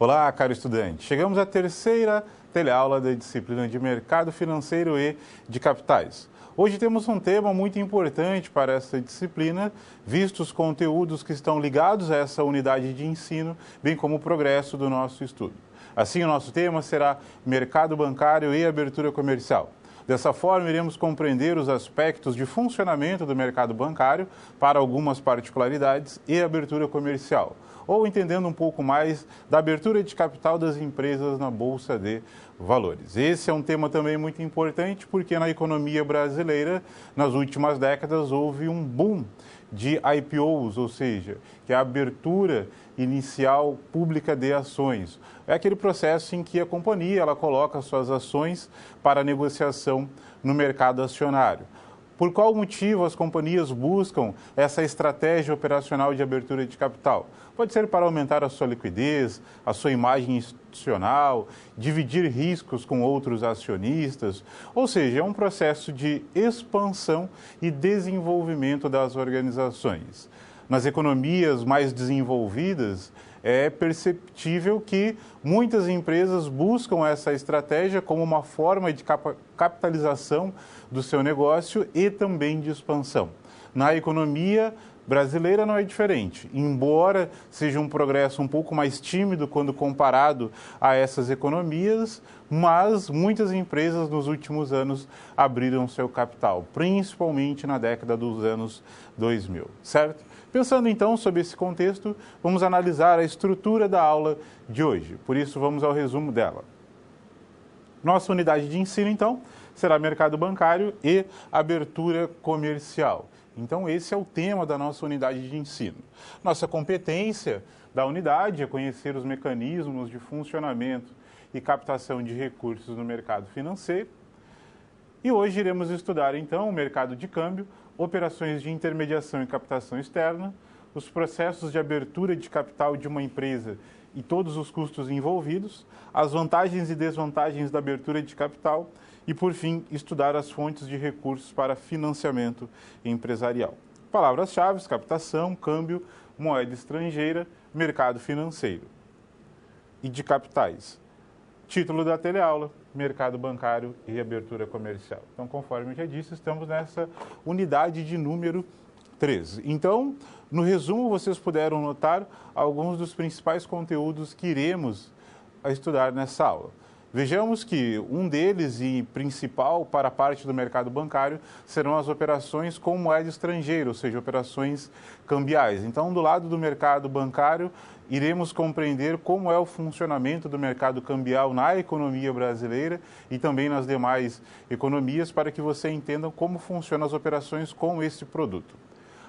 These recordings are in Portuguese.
Olá, caro estudante. Chegamos à terceira teleaula da disciplina de Mercado Financeiro e de Capitais. Hoje temos um tema muito importante para essa disciplina, vistos os conteúdos que estão ligados a essa unidade de ensino, bem como o progresso do nosso estudo. Assim, o nosso tema será Mercado Bancário e Abertura Comercial. Dessa forma, iremos compreender os aspectos de funcionamento do mercado bancário para algumas particularidades e abertura comercial, ou entendendo um pouco mais da abertura de capital das empresas na Bolsa de Valores. Esse é um tema também muito importante porque na economia brasileira, nas últimas décadas, houve um boom de IPOs, ou seja, que é a abertura inicial pública de ações. É aquele processo em que a companhia ela coloca suas ações para negociação no mercado acionário. Por qual motivo as companhias buscam essa estratégia operacional de abertura de capital? Pode ser para aumentar a sua liquidez, a sua imagem institucional, dividir riscos com outros acionistas, ou seja, é um processo de expansão e desenvolvimento das organizações. Nas economias mais desenvolvidas, é perceptível que muitas empresas buscam essa estratégia como uma forma de capitalização do seu negócio e também de expansão. Na economia brasileira não é diferente, embora seja um progresso um pouco mais tímido quando comparado a essas economias, mas muitas empresas nos últimos anos abriram seu capital, principalmente na década dos anos 2000, certo? Pensando então sobre esse contexto, vamos analisar a estrutura da aula de hoje. Por isso, vamos ao resumo dela. Nossa unidade de ensino, então, será mercado bancário e abertura comercial. Então, esse é o tema da nossa unidade de ensino. Nossa competência da unidade é conhecer os mecanismos de funcionamento e captação de recursos no mercado financeiro. E hoje iremos estudar, então, o mercado de câmbio, operações de intermediação e captação externa, os processos de abertura de capital de uma empresa e todos os custos envolvidos, as vantagens e desvantagens da abertura de capital e, por fim, estudar as fontes de recursos para financiamento empresarial. Palavras-chave: captação, câmbio, moeda estrangeira, mercado financeiro e de capitais. Título da teleaula: Mercado Bancário e Abertura Comercial. Então, conforme eu já disse, estamos nessa unidade de número 13. Então, no resumo, vocês puderam notar alguns dos principais conteúdos que iremos estudar nessa aula. Vejamos que um deles e principal para a parte do mercado bancário serão as operações com moeda estrangeira, ou seja, operações cambiais. Então, do lado do mercado bancário, iremos compreender como é o funcionamento do mercado cambial na economia brasileira e também nas demais economias, para que você entenda como funcionam as operações com esse produto.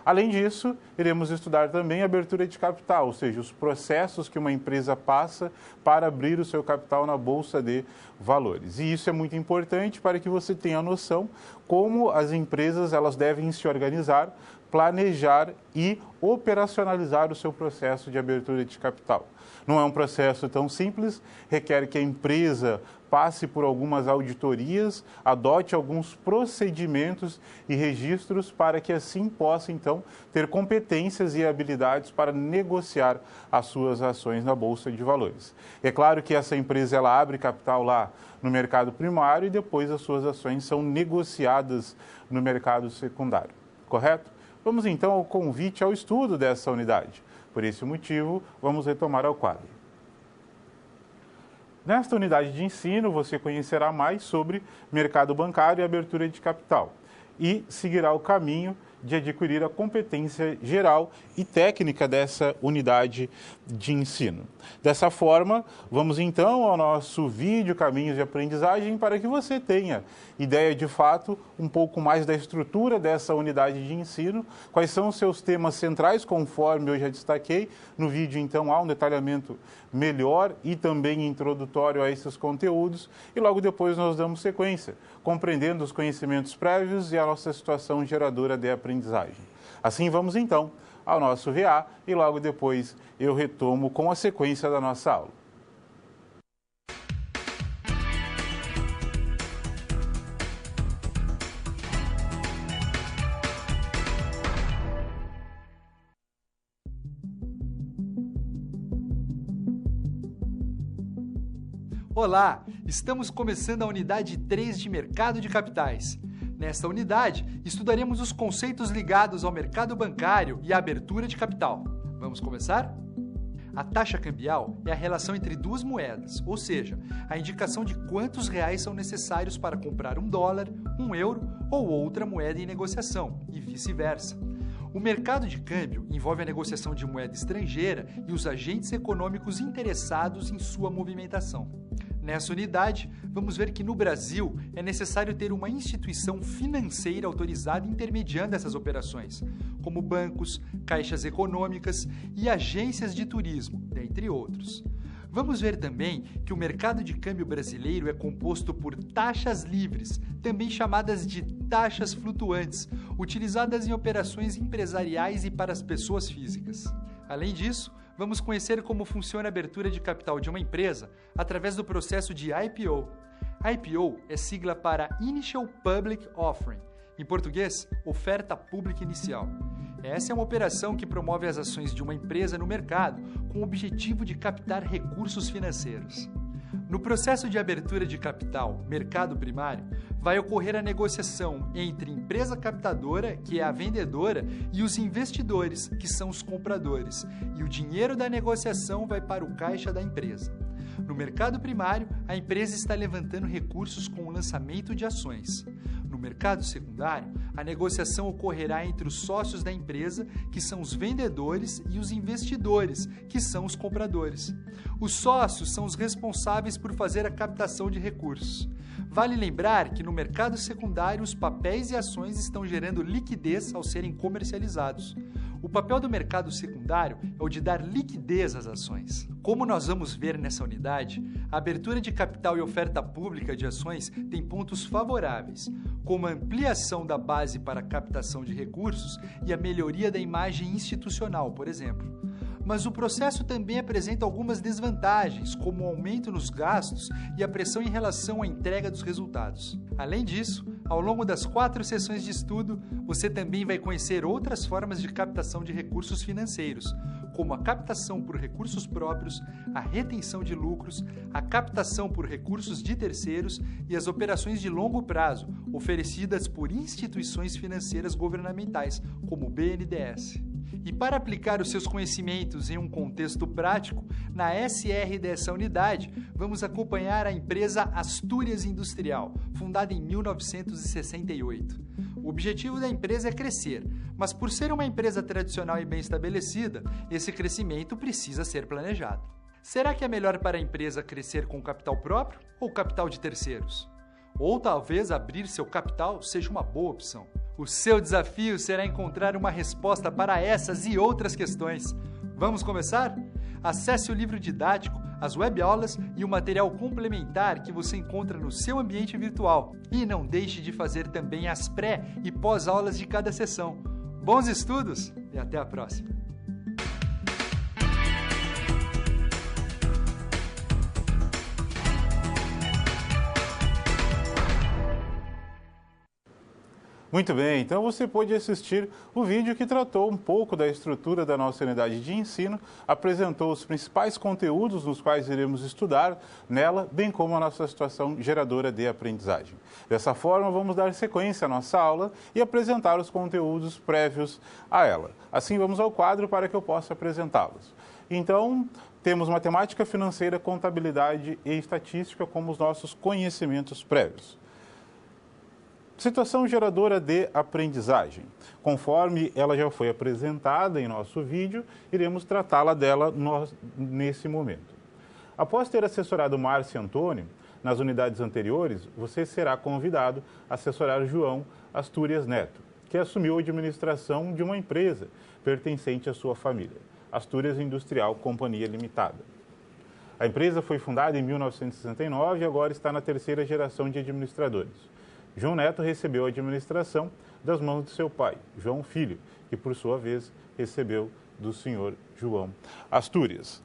Além disso, iremos estudar também a abertura de capital, ou seja, os processos que uma empresa passa para abrir o seu capital na Bolsa de Valores. E isso é muito importante para que você tenha noção como as empresas elas devem se organizar, planejar e operacionalizar o seu processo de abertura de capital. Não é um processo tão simples, requer que a empresa passe por algumas auditorias, adote alguns procedimentos e registros para que assim possa, então, ter competências e habilidades para negociar as suas ações na Bolsa de Valores. É claro que essa empresa ela abre capital lá no mercado primário e depois as suas ações são negociadas no mercado secundário, correto? Vamos então ao convite ao estudo dessa unidade. Por esse motivo, vamos retomar ao quadro. Nesta unidade de ensino, você conhecerá mais sobre mercado bancário e abertura de capital e seguirá o caminho de adquirir a competência geral e técnica dessa unidade de ensino. Dessa forma, vamos então ao nosso vídeo Caminhos de Aprendizagem para que você tenha ideia de fato um pouco mais da estrutura dessa unidade de ensino, quais são os seus temas centrais, conforme eu já destaquei. No vídeo, então, há um detalhamento melhor e também introdutório a esses conteúdos e logo depois nós damos sequência, compreendendo os conhecimentos prévios e a nossa situação geradora de aprendizagem. Assim, vamos então ao nosso VA e logo depois eu retomo com a sequência da nossa aula. Olá, estamos começando a unidade 3 de Mercado de Capitais. Nesta unidade, estudaremos os conceitos ligados ao mercado bancário e à abertura de capital. Vamos começar? A taxa cambial é a relação entre duas moedas, ou seja, a indicação de quantos reais são necessários para comprar $1, €1 ou outra moeda em negociação, e vice-versa. O mercado de câmbio envolve a negociação de moeda estrangeira e os agentes econômicos interessados em sua movimentação. Nessa unidade, vamos ver que no Brasil é necessário ter uma instituição financeira autorizada intermediando essas operações, como bancos, caixas econômicas e agências de turismo, dentre outros. Vamos ver também que o mercado de câmbio brasileiro é composto por taxas livres, também chamadas de taxas flutuantes, utilizadas em operações empresariais e para as pessoas físicas. Além disso, vamos conhecer como funciona a abertura de capital de uma empresa através do processo de IPO. IPO é sigla para Initial Public Offering, em português, oferta pública inicial. Essa é uma operação que promove as ações de uma empresa no mercado com o objetivo de captar recursos financeiros. No processo de abertura de capital, mercado primário, vai ocorrer a negociação entre empresa captadora, que é a vendedora, e os investidores, que são os compradores, e o dinheiro da negociação vai para o caixa da empresa. No mercado primário, a empresa está levantando recursos com o lançamento de ações. No mercado secundário, a negociação ocorrerá entre os sócios da empresa, que são os vendedores, e os investidores, que são os compradores. Os sócios são os responsáveis por fazer a captação de recursos. Vale lembrar que no mercado secundário os papéis e ações estão gerando liquidez ao serem comercializados. O papel do mercado secundário é o de dar liquidez às ações. Como nós vamos ver nessa unidade, a abertura de capital e oferta pública de ações tem pontos favoráveis, como a ampliação da base para a captação de recursos e a melhoria da imagem institucional, por exemplo. Mas o processo também apresenta algumas desvantagens, como o aumento nos gastos e a pressão em relação à entrega dos resultados. Além disso, ao longo das 4 sessões de estudo, você também vai conhecer outras formas de captação de recursos financeiros, como a captação por recursos próprios, a retenção de lucros, a captação por recursos de terceiros e as operações de longo prazo, oferecidas por instituições financeiras governamentais, como o BNDES. E para aplicar os seus conhecimentos em um contexto prático, na SR dessa unidade, vamos acompanhar a empresa Astúrias Industrial, fundada em 1968. O objetivo da empresa é crescer, mas por ser uma empresa tradicional e bem estabelecida, esse crescimento precisa ser planejado. Será que é melhor para a empresa crescer com capital próprio ou capital de terceiros? Ou talvez abrir seu capital seja uma boa opção. O seu desafio será encontrar uma resposta para essas e outras questões. Vamos começar? Acesse o livro didático, as webaulas e o material complementar que você encontra no seu ambiente virtual. E não deixe de fazer também as pré- e pós-aulas de cada sessão. Bons estudos e até a próxima! Muito bem, então você pôde assistir o vídeo que tratou um pouco da estrutura da nossa unidade de ensino, apresentou os principais conteúdos nos quais iremos estudar nela, bem como a nossa situação geradora de aprendizagem. Dessa forma, vamos dar sequência à nossa aula e apresentar os conteúdos prévios a ela. Assim, vamos ao quadro para que eu possa apresentá-los. Então, temos matemática financeira, contabilidade e estatística como os nossos conhecimentos prévios. Situação geradora de aprendizagem. Conforme ela já foi apresentada em nosso vídeo, iremos tratá-la dela nesse momento. Após ter assessorado Márcio e Antônio, nas unidades anteriores, você será convidado a assessorar João Astúrias Neto, que assumiu a administração de uma empresa pertencente à sua família, Astúrias Industrial Companhia Limitada. A empresa foi fundada em 1969 e agora está na 3ª geração de administradores. João Neto recebeu a administração das mãos de seu pai, João Filho, que por sua vez recebeu do senhor João Astúrias.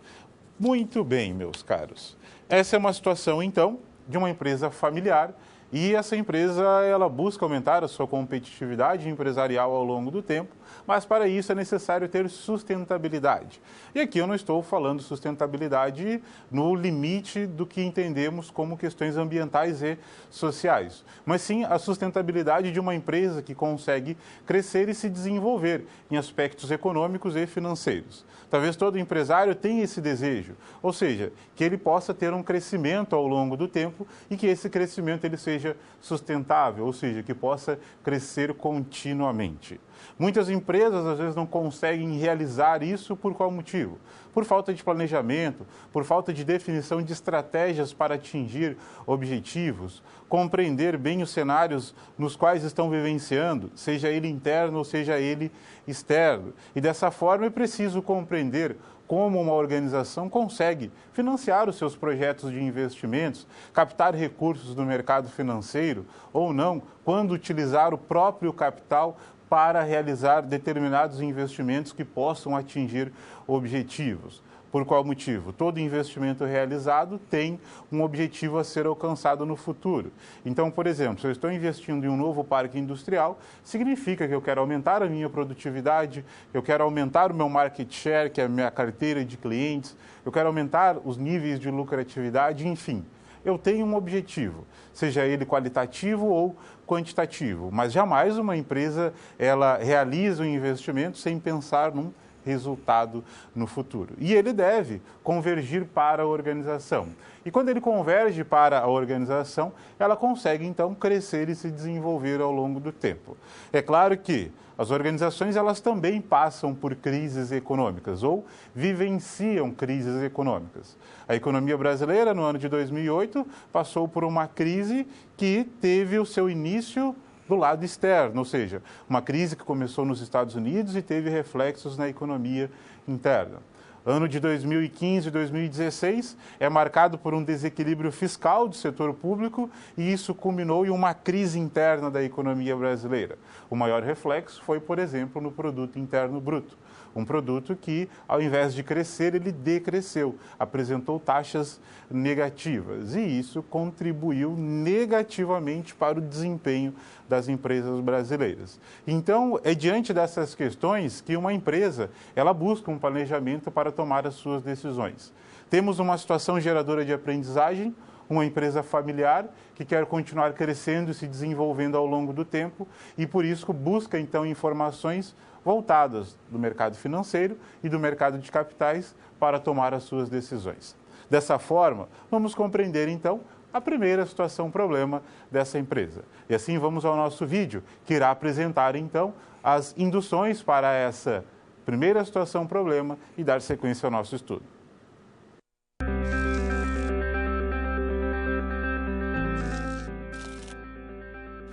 Muito bem, meus caros. Essa é uma situação, então, de uma empresa familiar E essa empresa, ela busca aumentar a sua competitividade empresarial ao longo do tempo, mas para isso é necessário ter sustentabilidade. E aqui eu não estou falando sustentabilidade no limite do que entendemos como questões ambientais e sociais, mas sim a sustentabilidade de uma empresa que consegue crescer e se desenvolver em aspectos econômicos e financeiros. Talvez todo empresário tenha esse desejo, ou seja, que ele possa ter um crescimento ao longo do tempo e que esse crescimento ele seja sustentável, ou seja, que possa crescer continuamente. Muitas empresas às vezes não conseguem realizar isso por qual motivo? Por falta de planejamento, por falta de definição de estratégias para atingir objetivos, compreender bem os cenários nos quais estão vivenciando, seja ele interno ou seja ele externo. E dessa forma é preciso compreender como uma organização consegue financiar os seus projetos de investimentos, captar recursos do mercado financeiro ou não, quando utilizar o próprio capital para realizar determinados investimentos que possam atingir objetivos. Por qual motivo? Todo investimento realizado tem um objetivo a ser alcançado no futuro. Então, por exemplo, se eu estou investindo em um novo parque industrial, significa que eu quero aumentar a minha produtividade, eu quero aumentar o meu market share, que é a minha carteira de clientes, eu quero aumentar os níveis de lucratividade, enfim. Eu tenho um objetivo, seja ele qualitativo ou quantitativo, mas jamais uma empresa ela realiza um investimento sem pensar num resultado no futuro. E ele deve convergir para a organização. E quando ele converge para a organização, ela consegue então crescer e se desenvolver ao longo do tempo. É claro que as organizações elas também passam por crises econômicas ou vivenciam crises econômicas. A economia brasileira no ano de 2008 passou por uma crise que teve o seu início do lado externo, ou seja, uma crise que começou nos Estados Unidos e teve reflexos na economia interna. Ano de 2015 e 2016 é marcado por um desequilíbrio fiscal do setor público e isso culminou em uma crise interna da economia brasileira. O maior reflexo foi, por exemplo, no Produto Interno Bruto. Um produto que, ao invés de crescer, ele decresceu, apresentou taxas negativas e isso contribuiu negativamente para o desempenho das empresas brasileiras. Então, é diante dessas questões que uma empresa ela busca um planejamento para tomar as suas decisões. Temos uma situação geradora de aprendizagem, uma empresa familiar que quer continuar crescendo e se desenvolvendo ao longo do tempo e, por isso, busca, então, informações voltadas do mercado financeiro e do mercado de capitais para tomar as suas decisões. Dessa forma, vamos compreender, então, a primeira situação-problema dessa empresa. E assim vamos ao nosso vídeo, que irá apresentar, então, as induções para essa primeira situação-problema e dar sequência ao nosso estudo.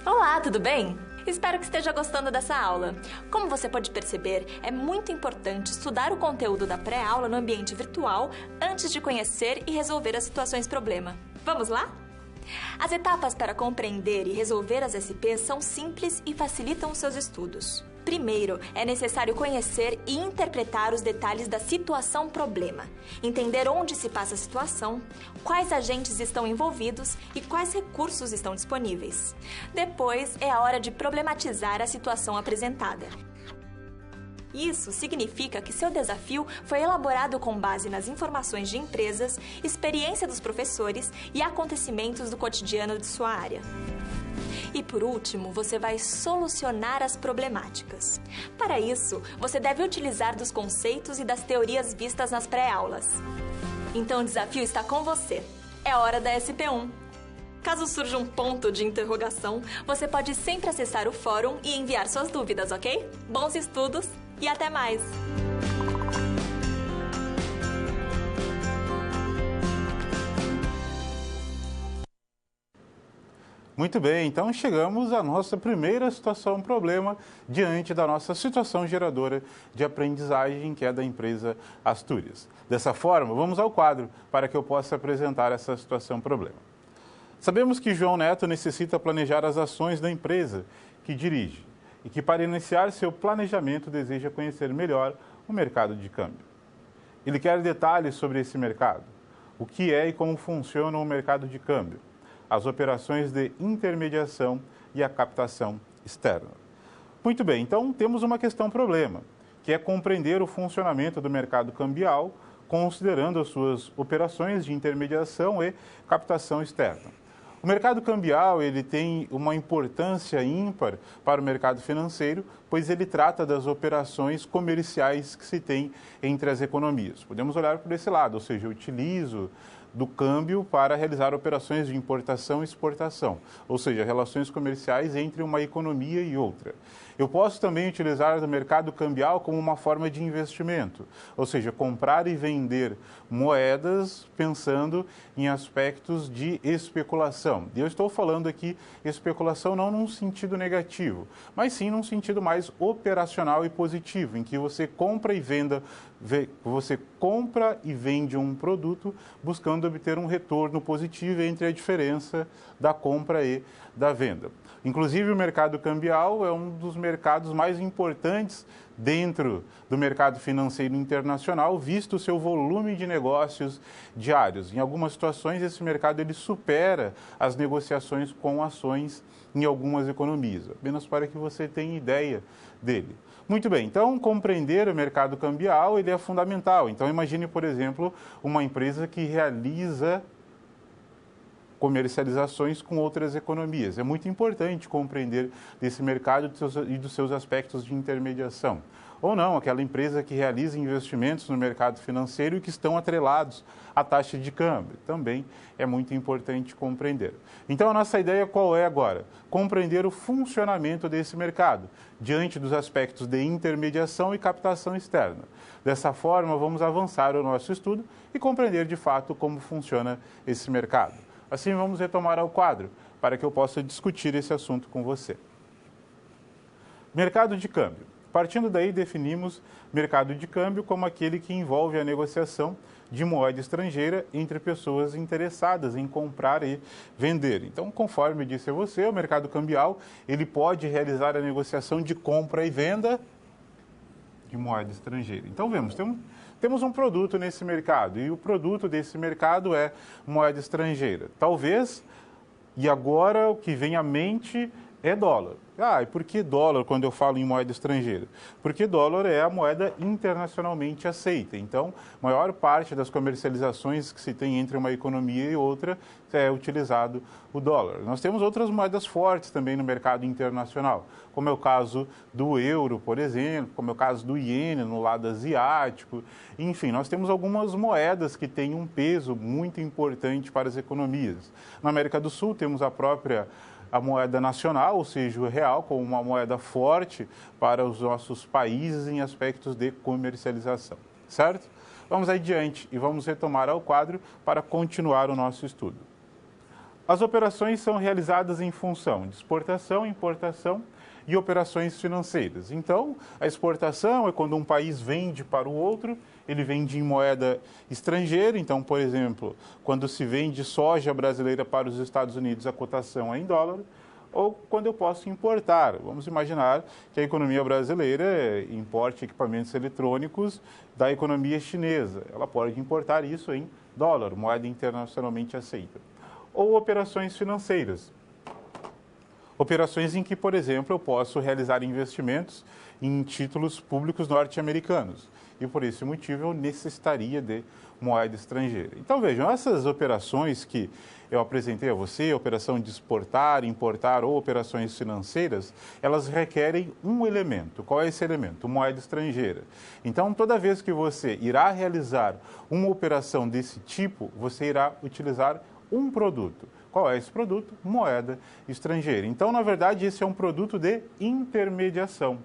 Olá, tudo bem? Espero que esteja gostando dessa aula. Como você pode perceber, é muito importante estudar o conteúdo da pré-aula no ambiente virtual antes de conhecer e resolver as situações-problema. Vamos lá? As etapas para compreender e resolver as SPs são simples e facilitam os seus estudos. Primeiro, é necessário conhecer e interpretar os detalhes da situação-problema, entender onde se passa a situação, quais agentes estão envolvidos e quais recursos estão disponíveis. Depois, é a hora de problematizar a situação apresentada. Isso significa que seu desafio foi elaborado com base nas informações de empresas, experiência dos professores e acontecimentos do cotidiano de sua área. E por último, você vai solucionar as problemáticas. Para isso, você deve utilizar dos conceitos e das teorias vistas nas pré-aulas. Então o desafio está com você. É hora da SP1. Caso surja um ponto de interrogação, você pode sempre acessar o fórum e enviar suas dúvidas, ok? Bons estudos e até mais! Muito bem, então chegamos à nossa primeira situação-problema diante da nossa situação geradora de aprendizagem, que é da empresa Astúrias. Dessa forma, vamos ao quadro para que eu possa apresentar essa situação-problema. Sabemos que João Neto necessita planejar as ações da empresa que dirige e que, para iniciar seu planejamento, deseja conhecer melhor o mercado de câmbio. Ele quer detalhes sobre esse mercado, o que é e como funciona o mercado de câmbio, as operações de intermediação e a captação externa. Muito bem, então temos uma questão-problema, que é compreender o funcionamento do mercado cambial, considerando as suas operações de intermediação e captação externa. O mercado cambial ele tem uma importância ímpar para o mercado financeiro, pois ele trata das operações comerciais que se tem entre as economias. Podemos olhar por esse lado, ou seja, eu utilizo do câmbio para realizar operações de importação e exportação, ou seja, relações comerciais entre uma economia e outra. Eu posso também utilizar o mercado cambial como uma forma de investimento, ou seja, comprar e vender moedas pensando em aspectos de especulação. E eu estou falando aqui especulação não num sentido negativo, mas sim num sentido mais operacional e positivo, em que você compra e vende um produto buscando obter um retorno positivo entre a diferença da compra e da venda. Inclusive, o mercado cambial é um dos mercados mais importantes dentro do mercado financeiro internacional, visto o seu volume de negócios diários. Em algumas situações, esse mercado ele supera as negociações com ações em algumas economias, apenas para que você tenha ideia dele. Muito bem, então compreender o mercado cambial ele é fundamental. Então imagine, por exemplo, uma empresa que realiza comercializações com outras economias. É muito importante compreender desse mercado e dos seus aspectos de intermediação. Ou não, aquela empresa que realiza investimentos no mercado financeiro e que estão atrelados à taxa de câmbio. Também é muito importante compreender. Então, a nossa ideia qual é agora? Compreender o funcionamento desse mercado, diante dos aspectos de intermediação e captação externa. Dessa forma, vamos avançar o nosso estudo e compreender de fato como funciona esse mercado. Assim, vamos retomar ao quadro, para que eu possa discutir esse assunto com você. Mercado de câmbio. Partindo daí, definimos mercado de câmbio como aquele que envolve a negociação de moeda estrangeira entre pessoas interessadas em comprar e vender. Então, conforme disse a você, o mercado cambial ele pode realizar a negociação de compra e venda de moeda estrangeira. Então, temos um produto nesse mercado e o produto desse mercado é moeda estrangeira. Talvez, e agora o que vem à mente é dólar. E por que dólar quando eu falo em moeda estrangeira? Porque dólar é a moeda internacionalmente aceita. Então, a maior parte das comercializações que se tem entre uma economia e outra é utilizado o dólar. Nós temos outras moedas fortes também no mercado internacional, como é o caso do euro, por exemplo, como é o caso do iene no lado asiático. Enfim, nós temos algumas moedas que têm um peso muito importante para as economias. Na América do Sul temos a moeda nacional, ou seja, o real, como uma moeda forte para os nossos países em aspectos de comercialização, certo? Vamos adiante e vamos retomar ao quadro para continuar o nosso estudo. As operações são realizadas em função de exportação, importação e operações financeiras. Então, a exportação é quando um país vende para o outro, ele vende em moeda estrangeira. Então, por exemplo, quando se vende soja brasileira para os Estados Unidos, a cotação é em dólar. Ou quando eu posso importar. Vamos imaginar que a economia brasileira importe equipamentos eletrônicos da economia chinesa. Ela pode importar isso em dólar, moeda internacionalmente aceita. Ou operações financeiras. Operações em que, por exemplo, eu posso realizar investimentos em títulos públicos norte-americanos. E por esse motivo eu necessitaria de moeda estrangeira. Então vejam, essas operações que eu apresentei a você, operação de exportar, importar ou operações financeiras, elas requerem um elemento. Qual é esse elemento? Moeda estrangeira. Então toda vez que você irá realizar uma operação desse tipo, você irá utilizar um produto. Qual é esse produto? Moeda estrangeira. Então, na verdade, esse é um produto de intermediação.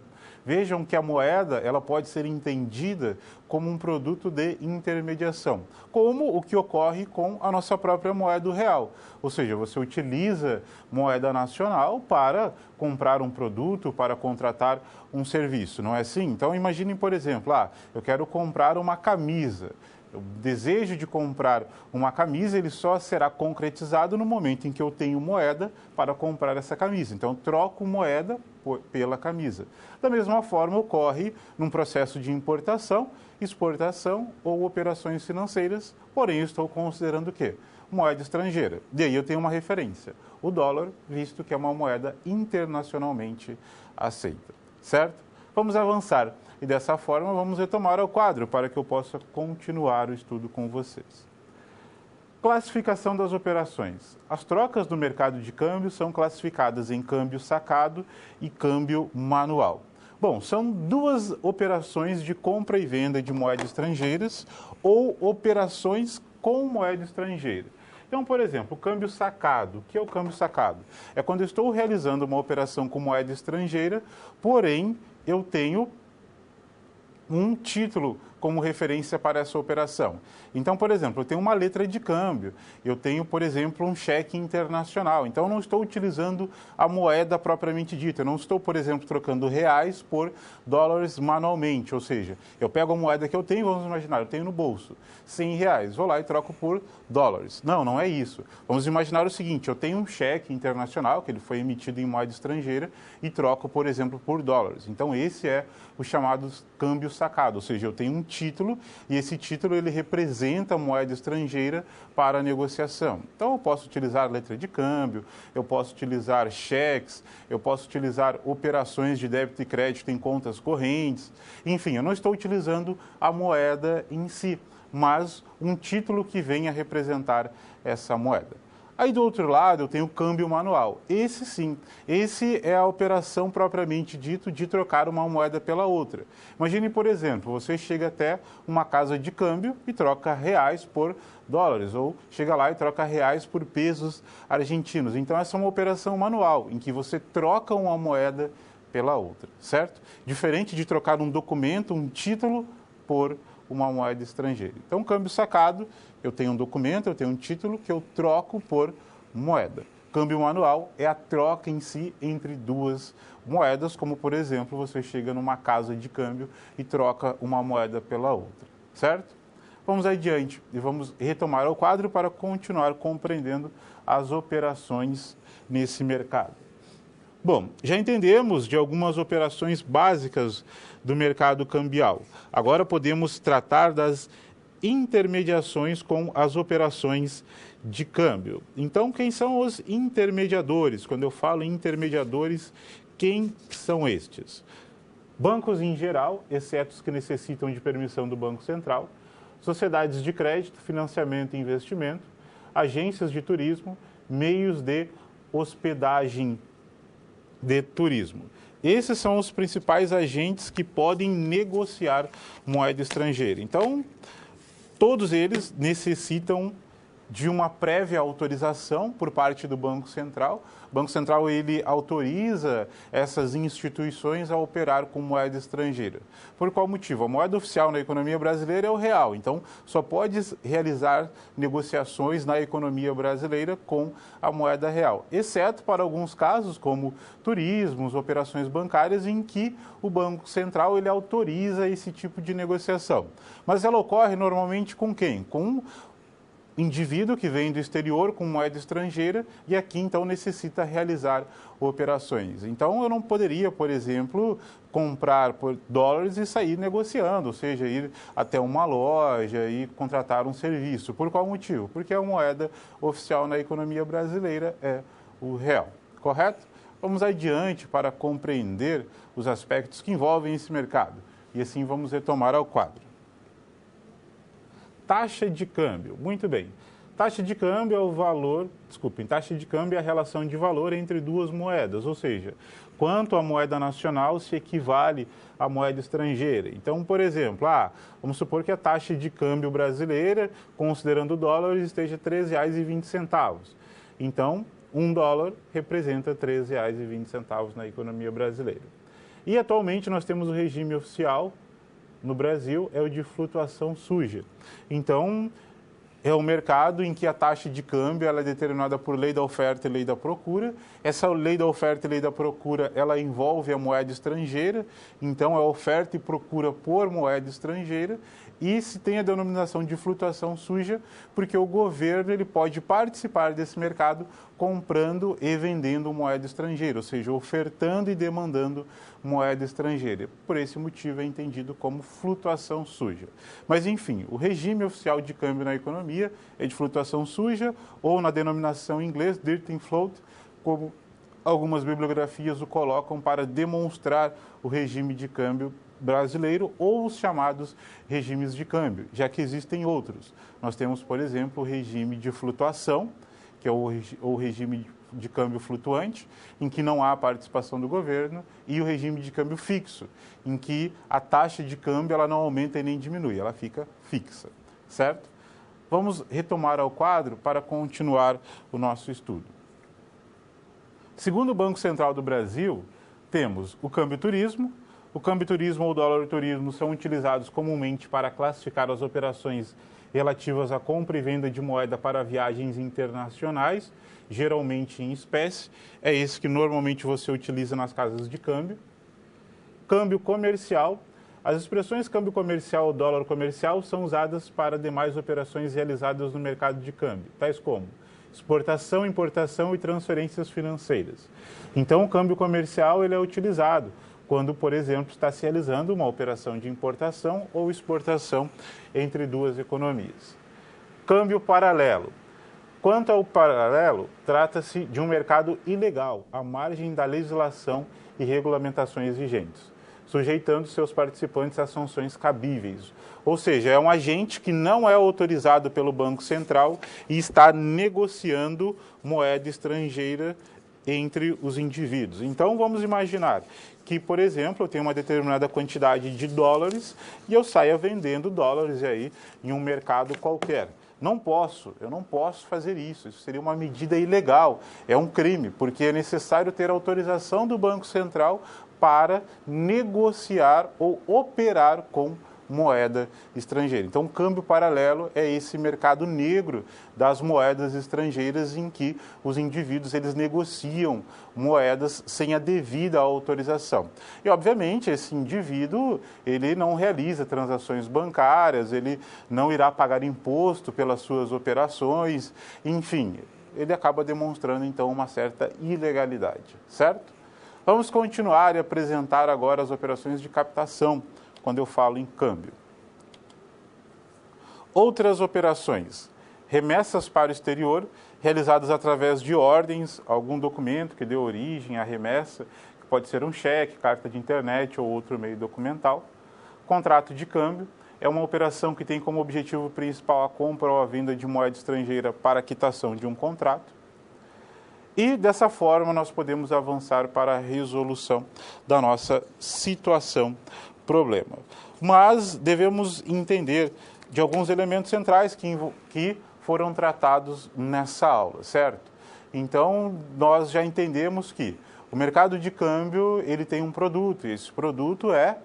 Vejam que a moeda ela pode ser entendida como um produto de intermediação, como o que ocorre com a nossa própria moeda real. Ou seja, você utiliza moeda nacional para comprar um produto, para contratar um serviço, não é assim? Então, imaginem, por exemplo, eu quero comprar uma camisa. O desejo de comprar uma camisa, ele só será concretizado no momento em que eu tenho moeda para comprar essa camisa. Então, eu troco moeda pela camisa. Da mesma forma, ocorre num processo de importação, exportação ou operações financeiras, porém, eu estou considerando o quê? moeda estrangeira. E aí eu tenho uma referência, o dólar, visto que é uma moeda internacionalmente aceita, certo? Vamos avançar e dessa forma vamos retomar ao quadro para que eu possa continuar o estudo com vocês. Classificação das operações. As trocas do mercado de câmbio são classificadas em câmbio sacado e câmbio manual. Bom, são duas operações de compra e venda de moedas estrangeiras ou operações com moeda estrangeira. Então, por exemplo, o câmbio sacado. O que é o câmbio sacado? É quando eu estou realizando uma operação com moeda estrangeira, porém eu tenho um título como referência para essa operação. Então, por exemplo, eu tenho uma letra de câmbio, eu tenho, por exemplo, um cheque internacional. Então, eu não estou utilizando a moeda propriamente dita. Eu não estou, por exemplo, trocando reais por dólares manualmente. Ou seja, eu pego a moeda que eu tenho, vamos imaginar, eu tenho no bolso R$100, vou lá e troco por dólares. Não, não é isso. Vamos imaginar o seguinte, eu tenho um cheque internacional, que ele foi emitido em moeda estrangeira, e troco, por exemplo, por dólares. Então, esse é o chamado câmbio sacado, ou seja, eu tenho um título e esse título ele representa a moeda estrangeira para a negociação. Então, eu posso utilizar letra de câmbio, eu posso utilizar cheques, eu posso utilizar operações de débito e crédito em contas correntes. Enfim, eu não estou utilizando a moeda em si, mas um título que venha representar essa moeda. Aí do outro lado eu tenho o câmbio manual. Esse sim, esse é a operação propriamente dito de trocar uma moeda pela outra. Imagine, por exemplo, você chega até uma casa de câmbio e troca reais por dólares, ou chega lá e troca reais por pesos argentinos. Então essa é uma operação manual, em que você troca uma moeda pela outra, certo? Diferente de trocar um documento, um título, por uma moeda estrangeira. Então, câmbio sacado, eu tenho um documento, eu tenho um título que eu troco por moeda. Câmbio manual é a troca em si entre duas moedas, como, por exemplo, você chega numa casa de câmbio e troca uma moeda pela outra, certo? Vamos adiante e vamos retomar o quadro para continuar compreendendo as operações nesse mercado. Bom, já entendemos de algumas operações básicas do mercado cambial. Agora podemos tratar das intermediações com as operações de câmbio. Então, quem são os intermediadores? Quando eu falo em intermediadores, quem são estes? Bancos em geral, exceto os que necessitam de permissão do Banco Central, sociedades de crédito, financiamento e investimento, agências de turismo, meios de hospedagem de turismo. Esses são os principais agentes que podem negociar moeda estrangeira. Então, todos eles necessitam de uma prévia autorização por parte do Banco Central. O Banco Central ele autoriza essas instituições a operar com moeda estrangeira. Por qual motivo? A moeda oficial na economia brasileira é o real, então só pode realizar negociações na economia brasileira com a moeda real, exceto para alguns casos como turismos, operações bancárias em que o Banco Central ele autoriza esse tipo de negociação. Mas ela ocorre normalmente com quem? Com indivíduo que vem do exterior com moeda estrangeira e aqui então necessita realizar operações. Então eu não poderia, por exemplo, comprar por dólares e sair negociando, ou seja, ir até uma loja e contratar um serviço. Por qual motivo? Porque a moeda oficial na economia brasileira é o real, correto? Vamos adiante para compreender os aspectos que envolvem esse mercado e assim vamos retomar ao quadro. Taxa de câmbio. Muito bem. Taxa de câmbio é o valor, taxa de câmbio é a relação de valor entre duas moedas, ou seja, quanto a moeda nacional se equivale à moeda estrangeira. Então, por exemplo, vamos supor que a taxa de câmbio brasileira, considerando dólares, esteja R$ 3,20. Então, $1 representa R$ 3,20 na economia brasileira. E atualmente nós temos o regime oficial no Brasil, é o de flutuação suja. Então, é um mercado em que a taxa de câmbio ela é determinada por lei da oferta e lei da procura. Essa lei da oferta e lei da procura, ela envolve a moeda estrangeira, então é oferta e procura por moeda estrangeira. E se tem a denominação de flutuação suja, porque o governo ele pode participar desse mercado comprando e vendendo moeda estrangeira, ou seja, ofertando e demandando moeda estrangeira. Por esse motivo é entendido como flutuação suja. Mas, enfim, o regime oficial de câmbio na economia é de flutuação suja, ou na denominação em inglês, dirty float, como algumas bibliografias o colocam para demonstrar o regime de câmbio brasileiro ou os chamados regimes de câmbio, já que existem outros. Nós temos, por exemplo, o regime de flutuação, que é o regime de câmbio flutuante, em que não há participação do governo, e o regime de câmbio fixo, em que a taxa de câmbio ela não aumenta e nem diminui, ela fica fixa, certo? Vamos retomar ao quadro para continuar o nosso estudo. Segundo o Banco Central do Brasil, temos o câmbio turismo. O câmbio turismo ou o dólar turismo são utilizados comumente para classificar as operações relativas à compra e venda de moeda para viagens internacionais, geralmente em espécie. É esse que normalmente você utiliza nas casas de câmbio. Câmbio comercial. As expressões câmbio comercial ou dólar comercial são usadas para demais operações realizadas no mercado de câmbio, tais como exportação, importação e transferências financeiras. Então, o câmbio comercial ele é utilizado quando, por exemplo, está se realizando uma operação de importação ou exportação entre duas economias. Câmbio paralelo. Quanto ao paralelo, trata-se de um mercado ilegal, à margem da legislação e regulamentações vigentes, sujeitando seus participantes a sanções cabíveis. Ou seja, é um agente que não é autorizado pelo Banco Central e está negociando moeda estrangeira entre os indivíduos. Então, vamos imaginar que, por exemplo, eu tenho uma determinada quantidade de dólares e eu saia vendendo dólares aí em um mercado qualquer. Eu não posso fazer isso. Isso seria uma medida ilegal, é um crime, porque é necessário ter autorização do Banco Central para negociar ou operar com moeda estrangeira. Então, o câmbio paralelo é esse mercado negro das moedas estrangeiras em que os indivíduos eles negociam moedas sem a devida autorização. E, obviamente, esse indivíduo ele não realiza transações bancárias, ele não irá pagar imposto pelas suas operações, enfim, ele acaba demonstrando, então, uma certa ilegalidade, certo? Vamos continuar e apresentar agora as operações de captação, quando eu falo em câmbio. Outras operações. Remessas para o exterior, realizadas através de ordens, algum documento que dê origem à remessa, que pode ser um cheque, carta de internet ou outro meio documental. Contrato de câmbio é uma operação que tem como objetivo principal a compra ou a venda de moeda estrangeira para a quitação de um contrato. E, dessa forma, nós podemos avançar para a resolução da nossa situação problema. Mas devemos entender de alguns elementos centrais que foram tratados nessa aula, certo? Então, nós já entendemos que o mercado de câmbio ele tem um produto, e esse produto é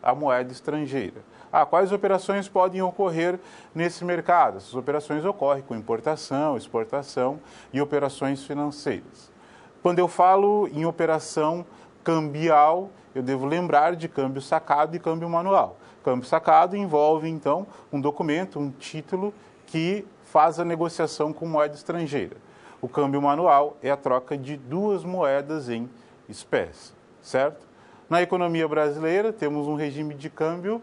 a moeda estrangeira. Quais operações podem ocorrer nesse mercado? Essas operações ocorrem com importação, exportação e operações financeiras. Quando eu falo em operação cambial, eu devo lembrar de câmbio sacado e câmbio manual. Câmbio sacado envolve, então, um documento, um título que faz a negociação com moeda estrangeira. O câmbio manual é a troca de duas moedas em espécie, certo? Na economia brasileira, temos um regime de câmbio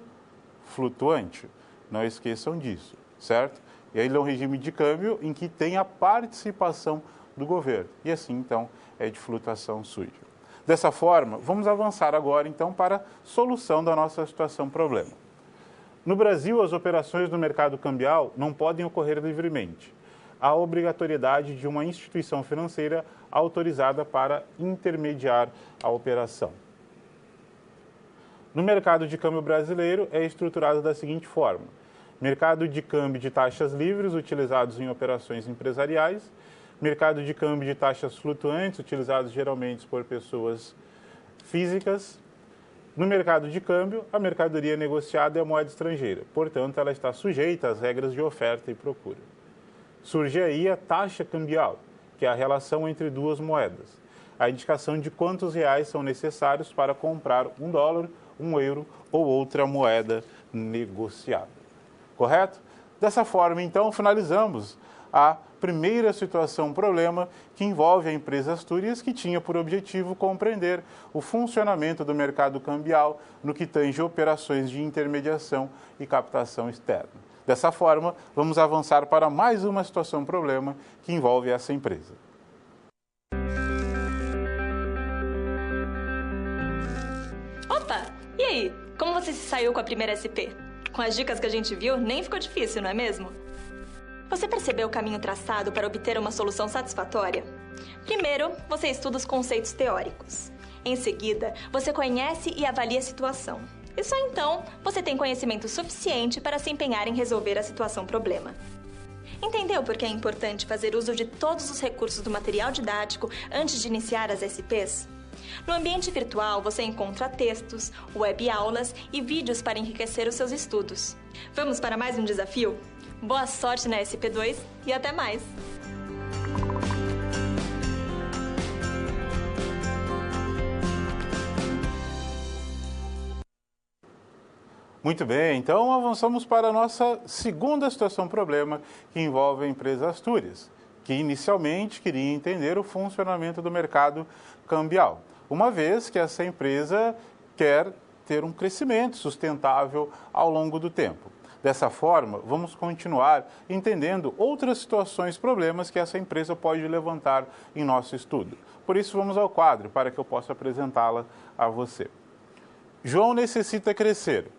flutuante. Não esqueçam disso, certo? E ele é um regime de câmbio em que tem a participação do governo. E assim, então, é de flutuação suja. Dessa forma, vamos avançar agora, então, para a solução da nossa situação problema. No Brasil, as operações no mercado cambial não podem ocorrer livremente. Há a obrigatoriedade de uma instituição financeira autorizada para intermediar a operação. No mercado de câmbio brasileiro, é estruturado da seguinte forma: mercado de câmbio de taxas livres, utilizados em operações empresariais, mercado de câmbio de taxas flutuantes, utilizados geralmente por pessoas físicas. No mercado de câmbio, a mercadoria negociada é a moeda estrangeira, portanto, ela está sujeita às regras de oferta e procura. Surge aí a taxa cambial, que é a relação entre duas moedas, a indicação de quantos reais são necessários para comprar $1, €1 ou outra moeda negociada. correto? Dessa forma, então, finalizamos a primeira situação-problema que envolve a empresa Astúrias, que tinha por objetivo compreender o funcionamento do mercado cambial no que tange operações de intermediação e captação externa. Dessa forma, vamos avançar para mais uma situação-problema que envolve essa empresa. Opa! E aí? Como você se saiu com a primeira SP? Com as dicas que a gente viu, nem ficou difícil, não é mesmo? Você percebeu o caminho traçado para obter uma solução satisfatória? Primeiro, você estuda os conceitos teóricos. Em seguida, você conhece e avalia a situação. E só então, você tem conhecimento suficiente para se empenhar em resolver a situação-problema. Entendeu por que é importante fazer uso de todos os recursos do material didático antes de iniciar as SPs? No ambiente virtual, você encontra textos, web-aulas e vídeos para enriquecer os seus estudos. Vamos para mais um desafio? Boa sorte na SP2 e até mais! Muito bem, então avançamos para a nossa segunda situação-problema, que envolve a empresa Astúrias, que inicialmente queria entender o funcionamento do mercado cambial, uma vez que essa empresa quer ter um crescimento sustentável ao longo do tempo. Dessa forma, vamos continuar entendendo outras situações, problemas que essa empresa pode levantar em nosso estudo. Por isso, vamos ao quadro para que eu possa apresentá-la a você. João necessita crescer.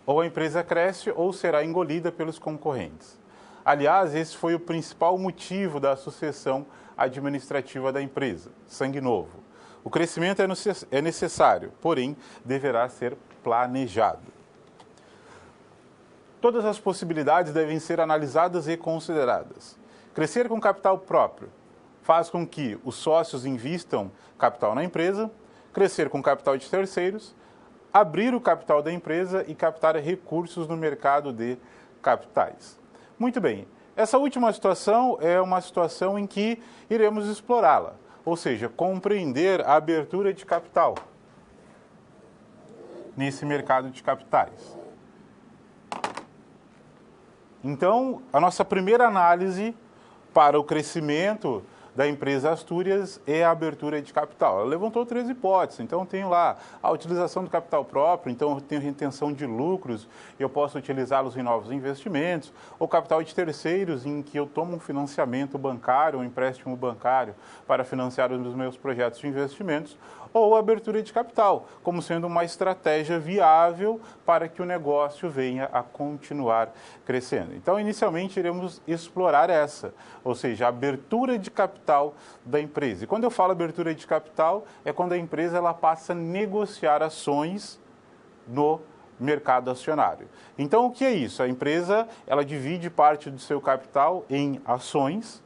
Ou a empresa cresce ou será engolida pelos concorrentes. Aliás, esse foi o principal motivo da sucessão administrativa da empresa, sangue novo. O crescimento é necessário, porém, deverá ser planejado. Todas as possibilidades devem ser analisadas e consideradas. Crescer com capital próprio faz com que os sócios invistam capital na empresa, crescer com capital de terceiros, abrir o capital da empresa e captar recursos no mercado de capitais. Muito bem, essa última situação é uma situação em que iremos explorá-la, ou seja, compreender a abertura de capital nesse mercado de capitais. Então, a nossa primeira análise para o crescimento da empresa Astúrias é a abertura de capital. Ela levantou 3 hipóteses, então tem lá a utilização do capital próprio, então eu tenho retenção de lucros, eu posso utilizá-los em novos investimentos, ou capital de terceiros, em que eu tomo um financiamento bancário, um empréstimo bancário para financiar os meus projetos de investimentos, ou abertura de capital, como sendo uma estratégia viável para que o negócio venha a continuar crescendo. Então, inicialmente, iremos explorar essa, ou seja, a abertura de capital da empresa. E quando eu falo abertura de capital, é quando a empresa ela passa a negociar ações no mercado acionário. Então, o que é isso? A empresa ela divide parte do seu capital em ações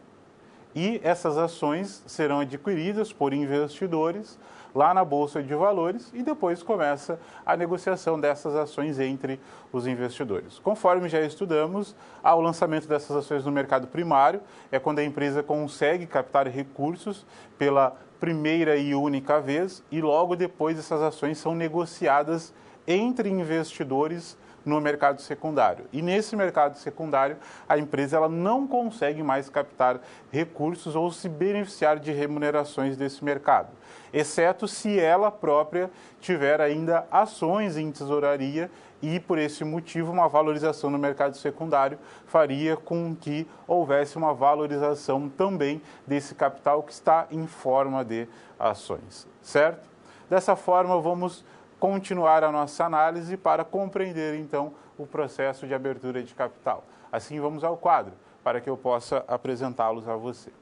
e essas ações serão adquiridas por investidores lá na Bolsa de Valores e depois começa a negociação dessas ações entre os investidores. Conforme já estudamos, ao lançamento dessas ações no mercado primário é quando a empresa consegue captar recursos pela primeira e única vez e logo depois essas ações são negociadas entre investidores no mercado secundário. E nesse mercado secundário, a empresa ela não consegue mais captar recursos ou se beneficiar de remunerações desse mercado, exceto se ela própria tiver ainda ações em tesouraria e, por esse motivo, uma valorização no mercado secundário faria com que houvesse uma valorização também desse capital que está em forma de ações, certo? Dessa forma, vamos continuar a nossa análise para compreender, então, o processo de abertura de capital. Assim, vamos ao quadro, para que eu possa apresentá-los a você.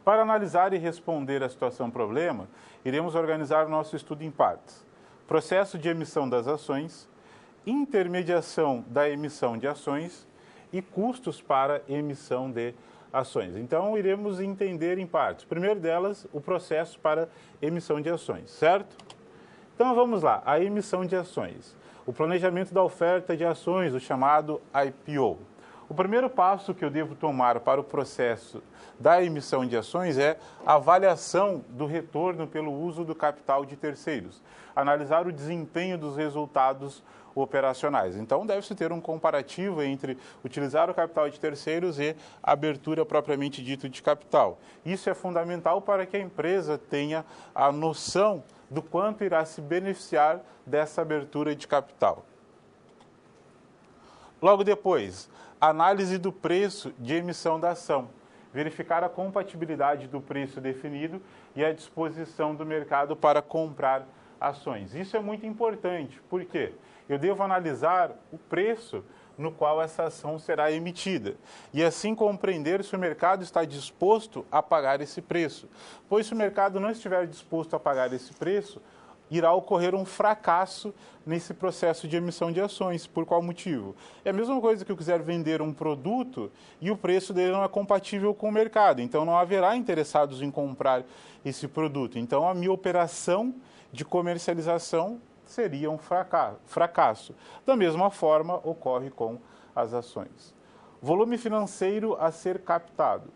Para analisar e responder à situação-problema, iremos organizar o nosso estudo em partes. Processo de emissão das ações, intermediação da emissão de ações e custos para emissão de ações. Então, iremos entender em partes. Primeiro delas, o processo para emissão de ações, certo? Então, vamos lá, a emissão de ações. O planejamento da oferta de ações, o chamado IPO. O primeiro passo que eu devo tomar para o processo da emissão de ações é a avaliação do retorno pelo uso do capital de terceiros. Analisar o desempenho dos resultados operacionais. Então, deve-se ter um comparativo entre utilizar o capital de terceiros e a abertura propriamente dita de capital. Isso é fundamental para que a empresa tenha a noção do quanto irá se beneficiar dessa abertura de capital. Logo depois, análise do preço de emissão da ação. Verificar a compatibilidade do preço definido e a disposição do mercado para comprar ações. Isso é muito importante, porque eu devo analisar o preço no qual essa ação será emitida e assim compreender se o mercado está disposto a pagar esse preço. Pois se o mercado não estiver disposto a pagar esse preço, irá ocorrer um fracasso nesse processo de emissão de ações. Por qual motivo? É a mesma coisa que eu quiser vender um produto e o preço dele não é compatível com o mercado. Então, não haverá interessados em comprar esse produto. Então, a minha operação de comercialização seria um fracasso. Da mesma forma, ocorre com as ações. Volume financeiro a ser captado.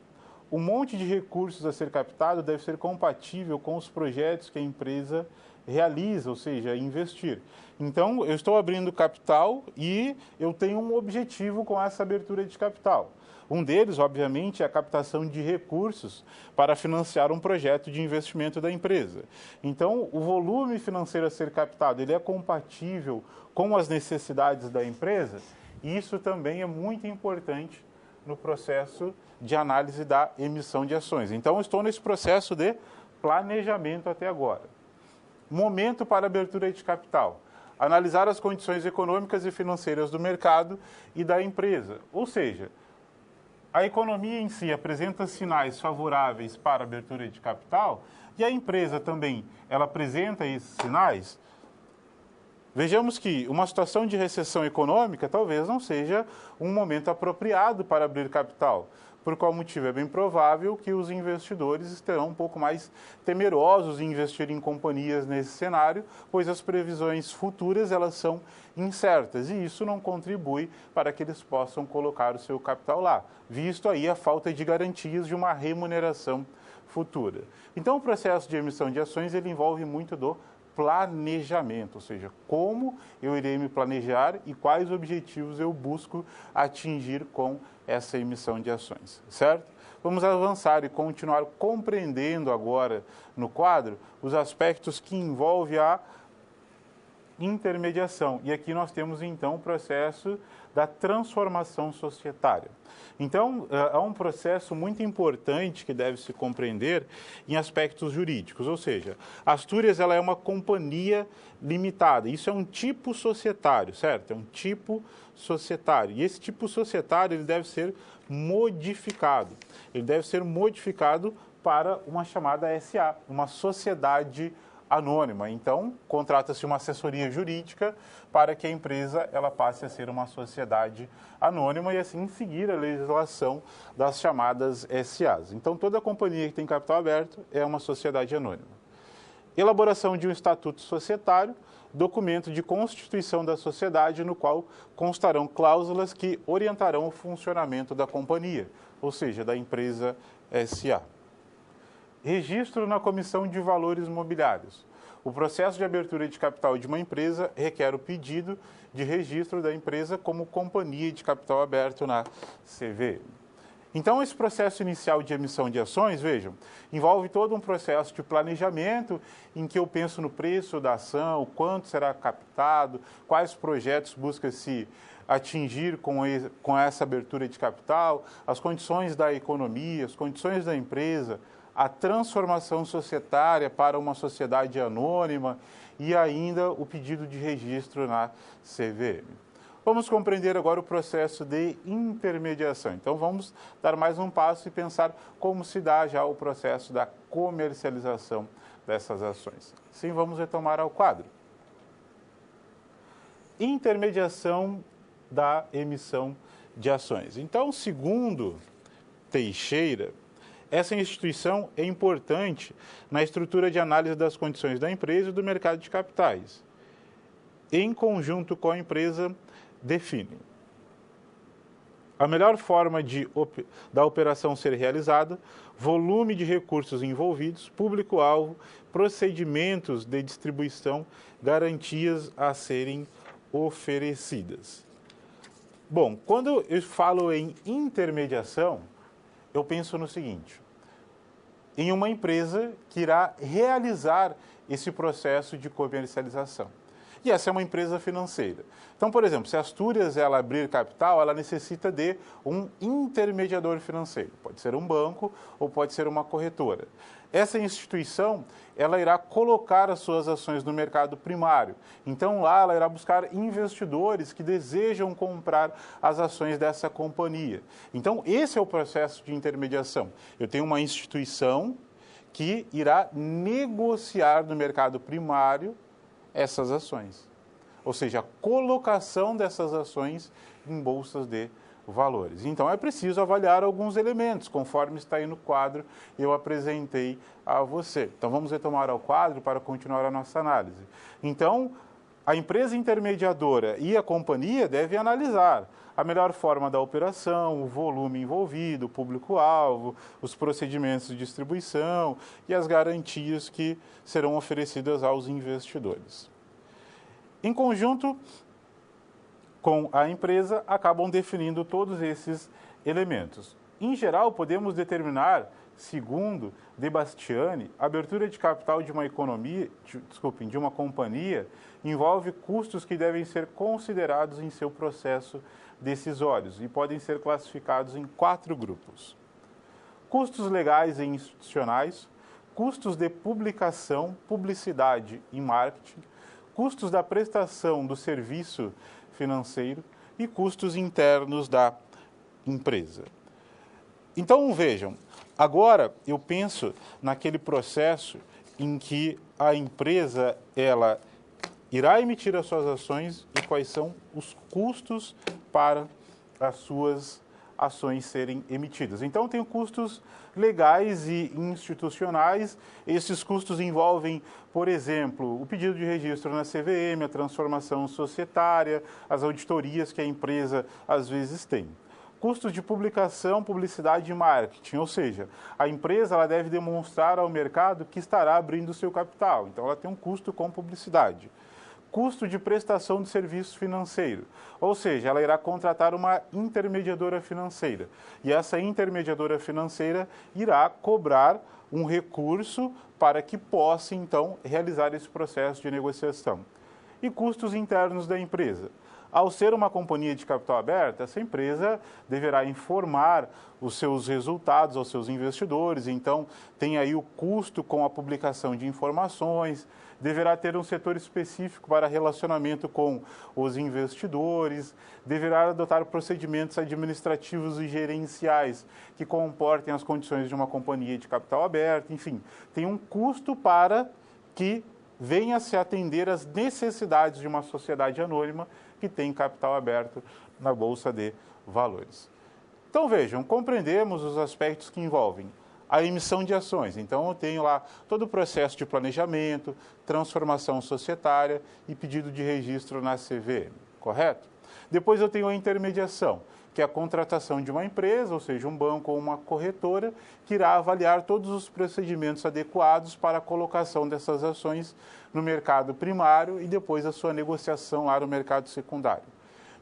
O monte de recursos a ser captado deve ser compatível com os projetos que a empresa realiza, ou seja, investir. Então, eu estou abrindo capital e eu tenho um objetivo com essa abertura de capital. Um deles, obviamente, é a captação de recursos para financiar um projeto de investimento da empresa. Então, o volume financeiro a ser captado, ele é compatível com as necessidades da empresa, e isso também é muito importante no processo de análise da emissão de ações. Então, eu estou nesse processo de planejamento até agora. Momento para abertura de capital. Analisar as condições econômicas e financeiras do mercado e da empresa. Ou seja, a economia em si apresenta sinais favoráveis para a abertura de capital e a empresa também, ela apresenta esses sinais. Vejamos que uma situação de recessão econômica talvez não seja um momento apropriado para abrir capital. Por qual motivo? É bem provável que os investidores estarão um pouco mais temerosos em investir em companhias nesse cenário, pois as previsões futuras elas são incertas e isso não contribui para que eles possam colocar o seu capital lá, visto aí a falta de garantias de uma remuneração futura. Então, o processo de emissão de ações ele envolve muito do planejamento, ou seja, como eu irei me planejar e quais objetivos eu busco atingir com essa emissão de ações, certo? Vamos avançar e continuar compreendendo agora no quadro os aspectos que envolvem a intermediação. E aqui nós temos então o processo da transformação societária. Então, há um processo muito importante que deve se compreender em aspectos jurídicos, ou seja, a Astúrias ela é uma companhia limitada, isso é um tipo societário, certo? É um tipo societário, e esse tipo societário ele deve ser modificado, para uma chamada SA, uma sociedade anônima. Então, contrata-se uma assessoria jurídica para que a empresa ela passe a ser uma sociedade anônima e assim seguir a legislação das chamadas SAs. Então, toda companhia que tem capital aberto é uma sociedade anônima. Elaboração de um estatuto societário, documento de constituição da sociedade no qual constarão cláusulas que orientarão o funcionamento da companhia, ou seja, da empresa SA. Registro na Comissão de Valores Mobiliários. O processo de abertura de capital de uma empresa requer o pedido de registro da empresa como companhia de capital aberto na CVM. Então, esse processo inicial de emissão de ações, vejam, envolve todo um processo de planejamento em que eu penso no preço da ação, quanto será captado, quais projetos busca-se atingir com essa abertura de capital, as condições da economia, as condições da empresa, a transformação societária para uma sociedade anônima e ainda o pedido de registro na CVM. Vamos compreender agora o processo de intermediação. Então, vamos dar mais um passo e pensar como se dá já o processo da comercialização dessas ações. Sim, vamos retomar ao quadro. Intermediação da emissão de ações. Então, segundo Teixeira, essa instituição é importante na estrutura de análise das condições da empresa e do mercado de capitais. Em conjunto com a empresa, define a melhor forma da operação ser realizada, volume de recursos envolvidos, público-alvo, procedimentos de distribuição, garantias a serem oferecidas. Bom, quando eu falo em intermediação, eu penso no seguinte: em uma empresa que irá realizar esse processo de comercialização. E essa é uma empresa financeira. Então, por exemplo, se a Astúrias ela abrir capital, ela necessita de um intermediador financeiro. Pode ser um banco ou pode ser uma corretora. Essa instituição, ela irá colocar as suas ações no mercado primário. Então, lá ela irá buscar investidores que desejam comprar as ações dessa companhia. Então, esse é o processo de intermediação. Eu tenho uma instituição que irá negociar no mercado primário essas ações. Ou seja, a colocação dessas ações em bolsas de valores. Então, é preciso avaliar alguns elementos, conforme está aí no quadro eu apresentei a você. Então, vamos retomar ao quadro para continuar a nossa análise. Então, a empresa intermediadora e a companhia devem analisar a melhor forma da operação, o volume envolvido, o público-alvo, os procedimentos de distribuição e as garantias que serão oferecidas aos investidores. Em conjunto com a empresa, acabam definindo todos esses elementos. Em geral, podemos determinar, segundo De Bastiani, a abertura de capital de uma de uma companhia envolve custos que devem ser considerados em seu processo decisórios e podem ser classificados em 4 grupos: custos legais e institucionais, custos de publicação, publicidade e marketing, custos da prestação do serviço financeiro e custos internos da empresa. Então, vejam, agora eu penso naquele processo em que a empresa ela irá emitir as suas ações e quais são os custos para as suas ações serem emitidas. Então, tem custos legais e institucionais. Esses custos envolvem, por exemplo, o pedido de registro na CVM, a transformação societária, as auditorias que a empresa às vezes tem. Custos de publicação, publicidade e marketing, ou seja, a empresa ela deve demonstrar ao mercado que estará abrindo o seu capital. Então, ela tem um custo com publicidade. Custo de prestação de serviço financeiro, ou seja, ela irá contratar uma intermediadora financeira. E essa intermediadora financeira irá cobrar um recurso para que possa, então, realizar esse processo de negociação. E custos internos da empresa. Ao ser uma companhia de capital aberto, essa empresa deverá informar os seus resultados aos seus investidores, então tem aí o custo com a publicação de informações, deverá ter um setor específico para relacionamento com os investidores, deverá adotar procedimentos administrativos e gerenciais que comportem as condições de uma companhia de capital aberto, enfim, tem um custo para que venha se atender às necessidades de uma sociedade anônima que tem capital aberto na Bolsa de Valores. Então, vejam, compreendemos os aspectos que envolvem a emissão de ações. Então, eu tenho lá todo o processo de planejamento, transformação societária e pedido de registro na CVM, correto? Depois eu tenho a intermediação, que é a contratação de uma empresa, ou seja, um banco ou uma corretora, que irá avaliar todos os procedimentos adequados para a colocação dessas ações no mercado primário e depois a sua negociação lá no mercado secundário.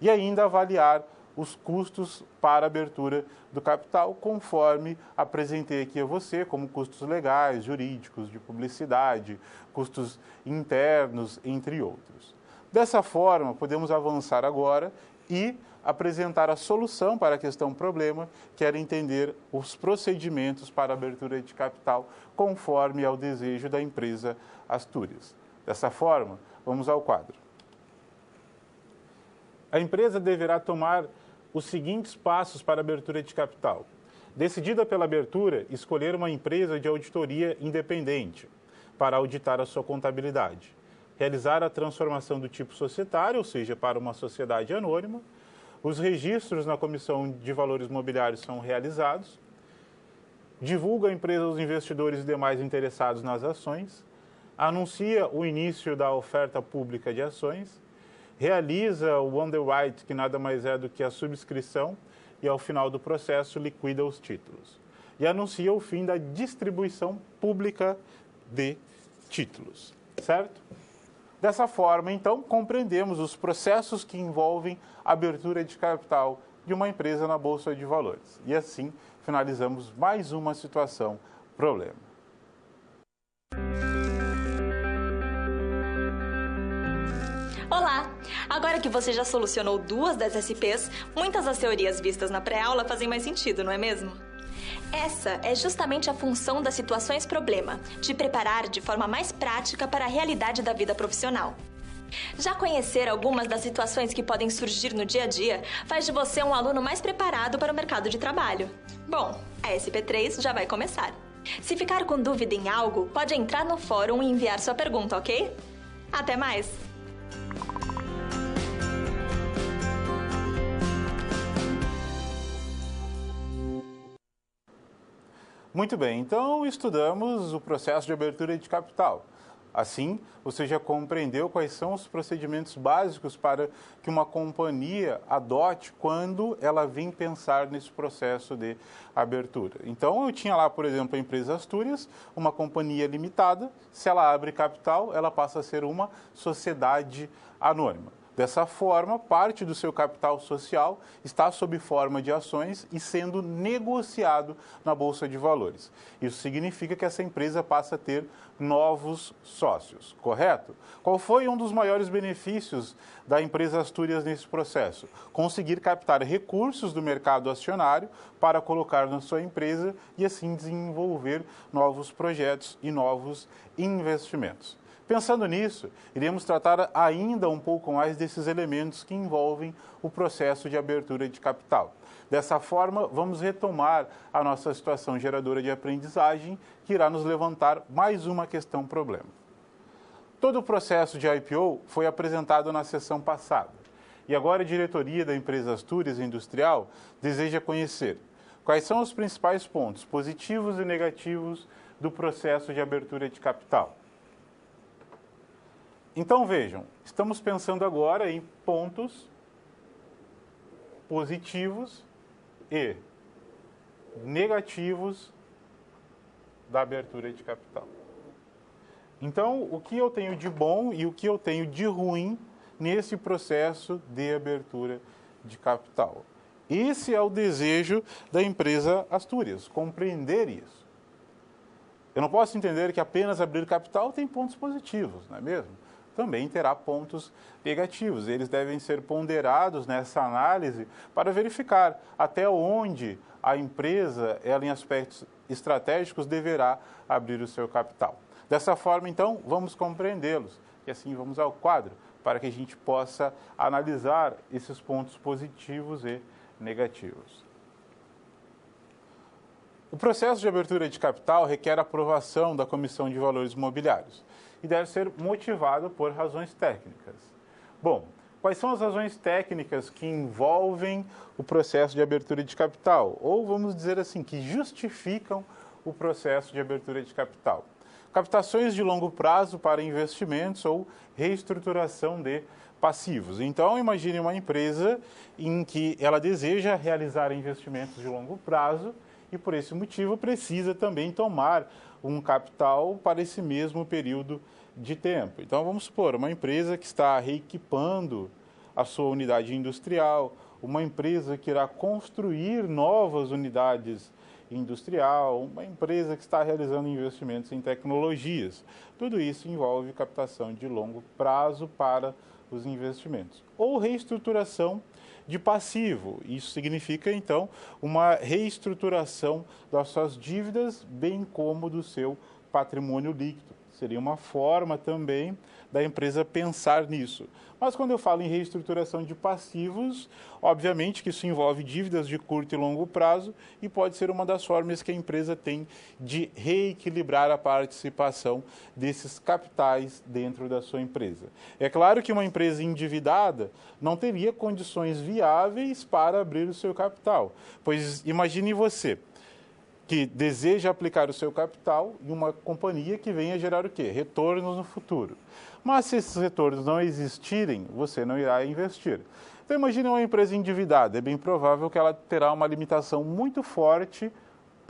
E ainda avaliar os custos para a abertura do capital, conforme apresentei aqui a você, como custos legais, jurídicos, de publicidade, custos internos, entre outros. Dessa forma, podemos avançar agora e apresentar a solução para a questão problema, que era entender os procedimentos para a abertura de capital, conforme ao desejo da empresa Astúrias. Dessa forma, vamos ao quadro. A empresa deverá tomar os seguintes passos para a abertura de capital. Decidida pela abertura, escolher uma empresa de auditoria independente para auditar a sua contabilidade. Realizar a transformação do tipo societário, ou seja, para uma sociedade anônima. Os registros na Comissão de Valores Mobiliários são realizados. Divulga a empresa aos investidores e demais interessados nas ações. Anuncia o início da oferta pública de ações. Realiza o underwrite, que nada mais é do que a subscrição, e ao final do processo liquida os títulos. E anuncia o fim da distribuição pública de títulos, certo? Dessa forma, então, compreendemos os processos que envolvem a abertura de capital de uma empresa na Bolsa de Valores. E assim, finalizamos mais uma situação problema. Olá! Agora que você já solucionou 2 das SPs, muitas das teorias vistas na pré-aula fazem mais sentido, não é mesmo? Essa é justamente a função das situações problema, te preparar de forma mais prática para a realidade da vida profissional. Já conhecer algumas das situações que podem surgir no dia a dia faz de você um aluno mais preparado para o mercado de trabalho. Bom, a SP3 já vai começar. Se ficar com dúvida em algo, pode entrar no fórum e enviar sua pergunta, ok? Até mais! Muito bem, então estudamos o processo de abertura de capital. Assim, você já compreendeu quais são os procedimentos básicos para que uma companhia adote quando ela vem pensar nesse processo de abertura. Então, eu tinha lá, por exemplo, a empresa Astúrias, uma companhia limitada. Se ela abre capital, ela passa a ser uma sociedade anônima. Dessa forma, parte do seu capital social está sob forma de ações e sendo negociado na Bolsa de Valores. Isso significa que essa empresa passa a ter novos sócios, correto? Qual foi um dos maiores benefícios da empresa Astúrias nesse processo? Conseguir captar recursos do mercado acionário para colocar na sua empresa e assim desenvolver novos projetos e novos investimentos. Pensando nisso, iremos tratar ainda um pouco mais desses elementos que envolvem o processo de abertura de capital. Dessa forma, vamos retomar a nossa situação geradora de aprendizagem, que irá nos levantar mais uma questão problema. Todo o processo de IPO foi apresentado na sessão passada, e agora a diretoria da empresa Astúrias Industrial deseja conhecer quais são os principais pontos positivos e negativos do processo de abertura de capital. Então, vejam, estamos pensando agora em pontos positivos e negativos da abertura de capital. Então, o que eu tenho de bom e o que eu tenho de ruim nesse processo de abertura de capital. Esse é o desejo da empresa Astúrias, compreender isso. Eu não posso entender que apenas abrir capital tem pontos positivos, não é mesmo? Também terá pontos negativos. Eles devem ser ponderados nessa análise para verificar até onde a empresa, ela em aspectos estratégicos, deverá abrir o seu capital. Dessa forma, então, vamos compreendê-los. E assim vamos ao quadro, para que a gente possa analisar esses pontos positivos e negativos. O processo de abertura de capital requer aprovação da Comissão de Valores Imobiliários e deve ser motivado por razões técnicas. Bom, quais são as razões técnicas que envolvem o processo de abertura de capital? Ou, vamos dizer assim, que justificam o processo de abertura de capital? Captações de longo prazo para investimentos ou reestruturação de passivos. Então, imagine uma empresa em que ela deseja realizar investimentos de longo prazo e, por esse motivo, precisa também tomar um capital para esse mesmo período de tempo. Então, vamos supor, uma empresa que está reequipando a sua unidade industrial, uma empresa que irá construir novas unidades industrial, uma empresa que está realizando investimentos em tecnologias. Tudo isso envolve captação de longo prazo para os investimentos. Ou reestruturação de passivo. Isso significa, então, uma reestruturação das suas dívidas, bem como do seu patrimônio líquido. Seria uma forma também da empresa pensar nisso. Mas quando eu falo em reestruturação de passivos, obviamente que isso envolve dívidas de curto e longo prazo e pode ser uma das formas que a empresa tem de reequilibrar a participação desses capitais dentro da sua empresa. É claro que uma empresa endividada não teria condições viáveis para abrir o seu capital, pois imagine você que deseja aplicar o seu capital em uma companhia que venha gerar o quê? Retornos no futuro. Mas se esses retornos não existirem, você não irá investir. Então imagine uma empresa endividada, é bem provável que ela terá uma limitação muito forte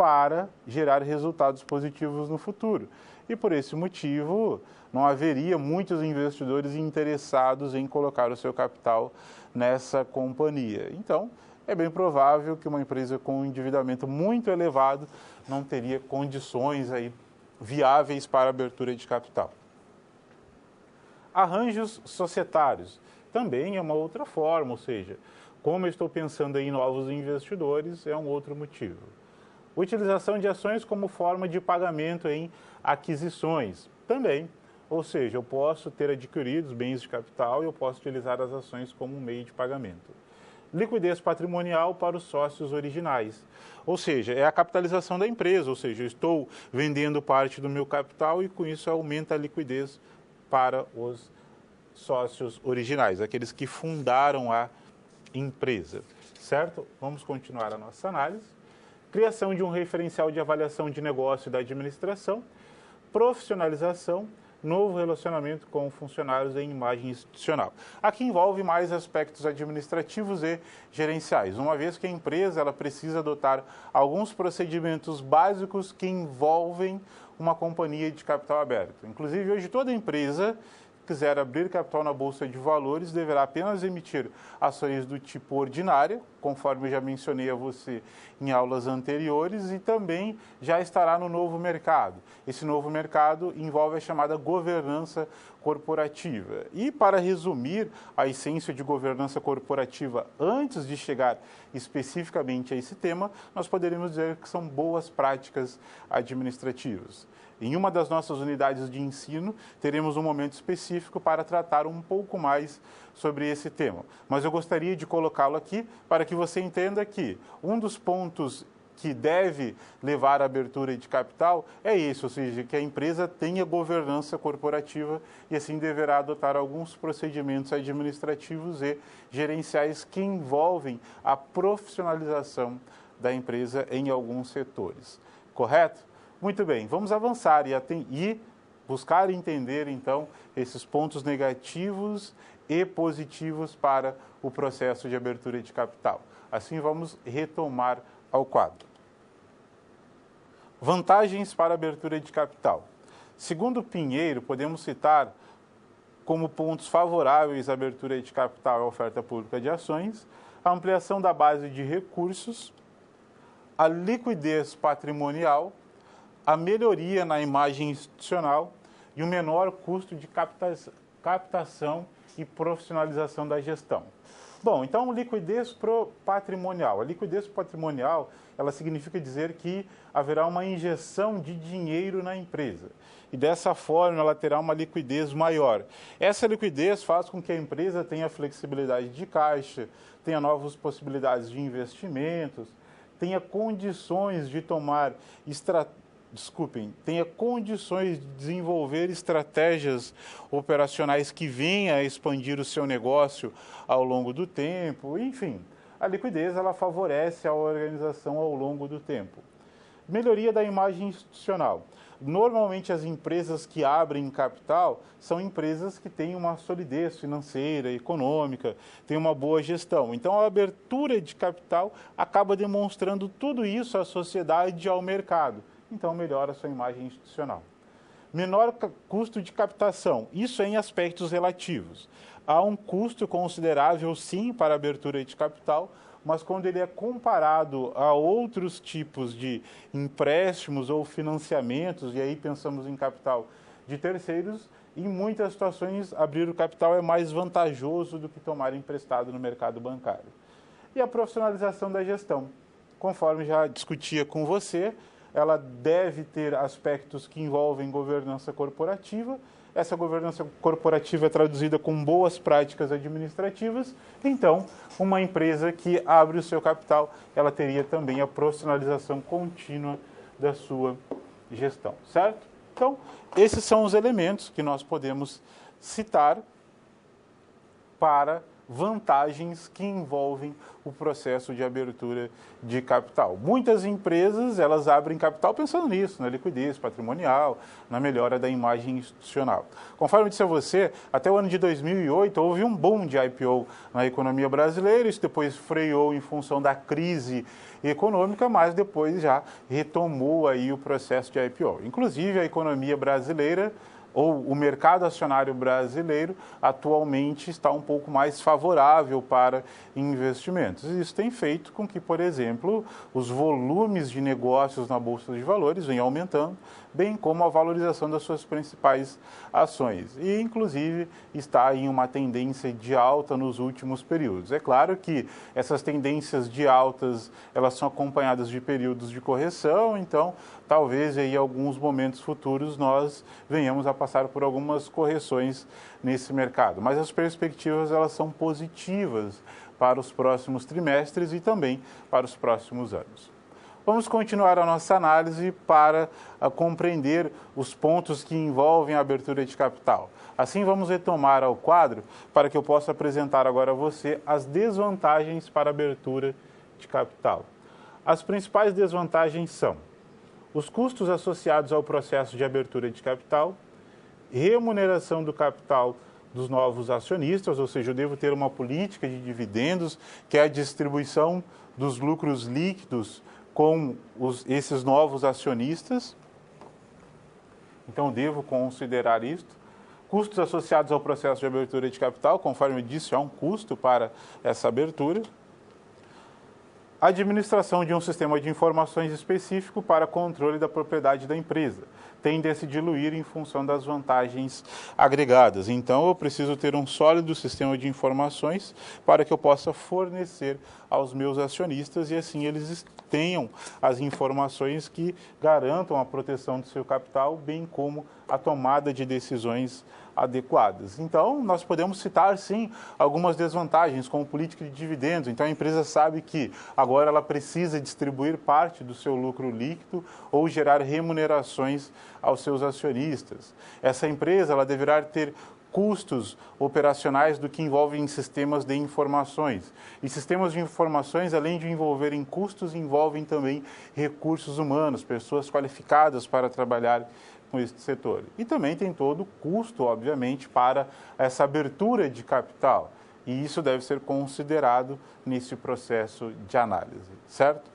para gerar resultados positivos no futuro. E por esse motivo, não haveria muitos investidores interessados em colocar o seu capital nessa companhia. Então, é bem provável que uma empresa com um endividamento muito elevado não teria condições aí viáveis para abertura de capital. Arranjos societários também é uma outra forma, ou seja, como eu estou pensando em novos investidores, é um outro motivo. Utilização de ações como forma de pagamento em aquisições também, ou seja, eu posso ter adquirido bens de capital e eu posso utilizar as ações como um meio de pagamento. Liquidez patrimonial para os sócios originais, ou seja, é a capitalização da empresa, ou seja, eu estou vendendo parte do meu capital e com isso aumenta a liquidez para os sócios originais, aqueles que fundaram a empresa, certo? Vamos continuar a nossa análise. Criação de um referencial de avaliação de negócio da administração, profissionalização, novo relacionamento com funcionários em imagem institucional. Aqui envolve mais aspectos administrativos e gerenciais, uma vez que a empresa ela precisa adotar alguns procedimentos básicos que envolvem uma companhia de capital aberto. Inclusive, hoje toda empresa que quiser abrir capital na Bolsa de Valores deverá apenas emitir ações do tipo ordinária, conforme eu já mencionei a você em aulas anteriores, e também já estará no novo mercado. Esse novo mercado envolve a chamada governança corporativa. E para resumir a essência de governança corporativa antes de chegar especificamente a esse tema, nós poderíamos dizer que são boas práticas administrativas. Em uma das nossas unidades de ensino, teremos um momento específico para tratar um pouco mais sobre esse tema. Mas eu gostaria de colocá-lo aqui para que você entenda que um dos pontos que deve levar à abertura de capital é esse, ou seja, que a empresa tenha governança corporativa e assim deverá adotar alguns procedimentos administrativos e gerenciais que envolvem a profissionalização da empresa em alguns setores. Correto? Muito bem, vamos avançar e buscar entender, então, esses pontos negativos e positivos para o processo de abertura de capital. Assim, vamos retomar ao quadro. Vantagens para a abertura de capital. Segundo Pinheiro, podemos citar como pontos favoráveis à abertura de capital e à oferta pública de ações, a ampliação da base de recursos, a liquidez patrimonial, a melhoria na imagem institucional e o menor custo de captação e profissionalização da gestão. Bom, então, liquidez patrimonial. A liquidez patrimonial, ela significa dizer que haverá uma injeção de dinheiro na empresa. E dessa forma, ela terá uma liquidez maior. Essa liquidez faz com que a empresa tenha flexibilidade de caixa, tenha novas possibilidades de investimentos, tenha condições de tenha condições de desenvolver estratégias operacionais que venham a expandir o seu negócio ao longo do tempo. Enfim, a liquidez ela favorece a organização ao longo do tempo. Melhoria da imagem institucional. Normalmente as empresas que abrem capital são empresas que têm uma solidez financeira, econômica, têm uma boa gestão. Então a abertura de capital acaba demonstrando tudo isso à sociedade e ao mercado. Então melhora a sua imagem institucional. Menor custo de captação, isso é em aspectos relativos. Há um custo considerável, sim, para a abertura de capital, mas quando ele é comparado a outros tipos de empréstimos ou financiamentos, e aí pensamos em capital de terceiros, em muitas situações abrir o capital é mais vantajoso do que tomar emprestado no mercado bancário. E a profissionalização da gestão. Conforme já discutia com você, ela deve ter aspectos que envolvem governança corporativa. Essa governança corporativa é traduzida com boas práticas administrativas. Então, uma empresa que abre o seu capital, ela teria também a profissionalização contínua da sua gestão, certo? Então, esses são os elementos que nós podemos citar para vantagens que envolvem o processo de abertura de capital. Muitas empresas, elas abrem capital pensando nisso, na liquidez patrimonial, na melhora da imagem institucional. Conforme eu disse a você, até o ano de 2008 houve um boom de IPO na economia brasileira, isso depois freou em função da crise econômica, mas depois já retomou aí o processo de IPO. Inclusive, a economia brasileira ou o mercado acionário brasileiro atualmente está um pouco mais favorável para investimentos. Isso tem feito com que, por exemplo, os volumes de negócios na Bolsa de Valores venham aumentando, bem como a valorização das suas principais ações. E, inclusive, está em uma tendência de alta nos últimos períodos. É claro que essas tendências de altas, elas são acompanhadas de períodos de correção, então, talvez em alguns momentos futuros nós venhamos a passar por algumas correções nesse mercado. Mas as perspectivas, elas são positivas para os próximos trimestres e também para os próximos anos. Vamos continuar a nossa análise para compreender os pontos que envolvem a abertura de capital. Assim, vamos retomar ao quadro para que eu possa apresentar agora a você as desvantagens para a abertura de capital. As principais desvantagens são os custos associados ao processo de abertura de capital, remuneração do capital dos novos acionistas, ou seja, eu devo ter uma política de dividendos, que é a distribuição dos lucros líquidos com esses novos acionistas. Então, devo considerar isto. Custos associados ao processo de abertura de capital, conforme eu disse, há um custo para essa abertura. A administração de um sistema de informações específico para controle da propriedade da empresa tende a se diluir em função das vantagens agregadas. Então, eu preciso ter um sólido sistema de informações para que eu possa fornecer aos meus acionistas e assim eles tenham as informações que garantam a proteção do seu capital, bem como a tomada de decisões adequadas. Então, nós podemos citar, sim, algumas desvantagens, como política de dividendos. Então, a empresa sabe que agora ela precisa distribuir parte do seu lucro líquido ou gerar remunerações aos seus acionistas. Essa empresa, ela deverá ter custos operacionais do que envolvem sistemas de informações. E sistemas de informações, além de envolverem custos, envolvem também recursos humanos, pessoas qualificadas para trabalhar com este setor. E também tem todo o custo, obviamente, para essa abertura de capital. E isso deve ser considerado nesse processo de análise, certo?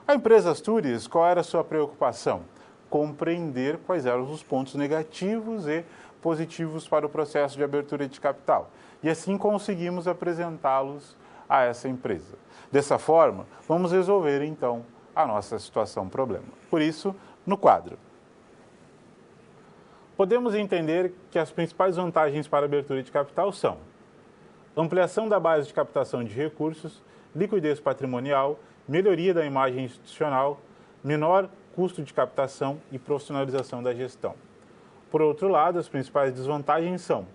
A empresa Astúrias, qual era a sua preocupação? Compreender quais eram os pontos negativos e positivos para o processo de abertura de capital. E assim conseguimos apresentá-los a essa empresa. Dessa forma, vamos resolver, então, a nossa situação-problema. Por isso, no quadro, podemos entender que as principais vantagens para a abertura de capital são ampliação da base de captação de recursos, liquidez patrimonial, melhoria da imagem institucional, menor custo de captação e profissionalização da gestão. Por outro lado, as principais desvantagens são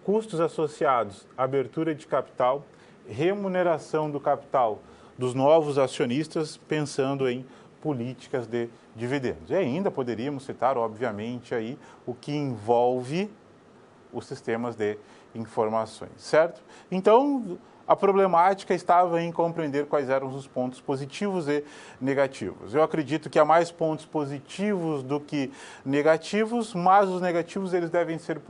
custos associados à abertura de capital, remuneração do capital dos novos acionistas, pensando em políticas de dividendos. E ainda poderíamos citar, obviamente, aí o que envolve os sistemas de informações, certo? Então, a problemática estava em compreender quais eram os pontos positivos e negativos. Eu acredito que há mais pontos positivos do que negativos, mas os negativos eles devem ser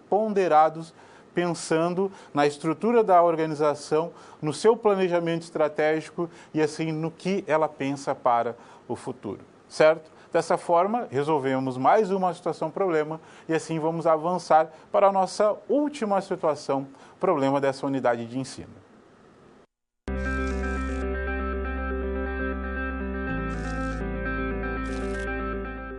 ponderados pensando na estrutura da organização, no seu planejamento estratégico e assim no que ela pensa para o futuro, certo? Dessa forma, resolvemos mais uma situação-problema e assim vamos avançar para a nossa última situação-problema dessa unidade de ensino.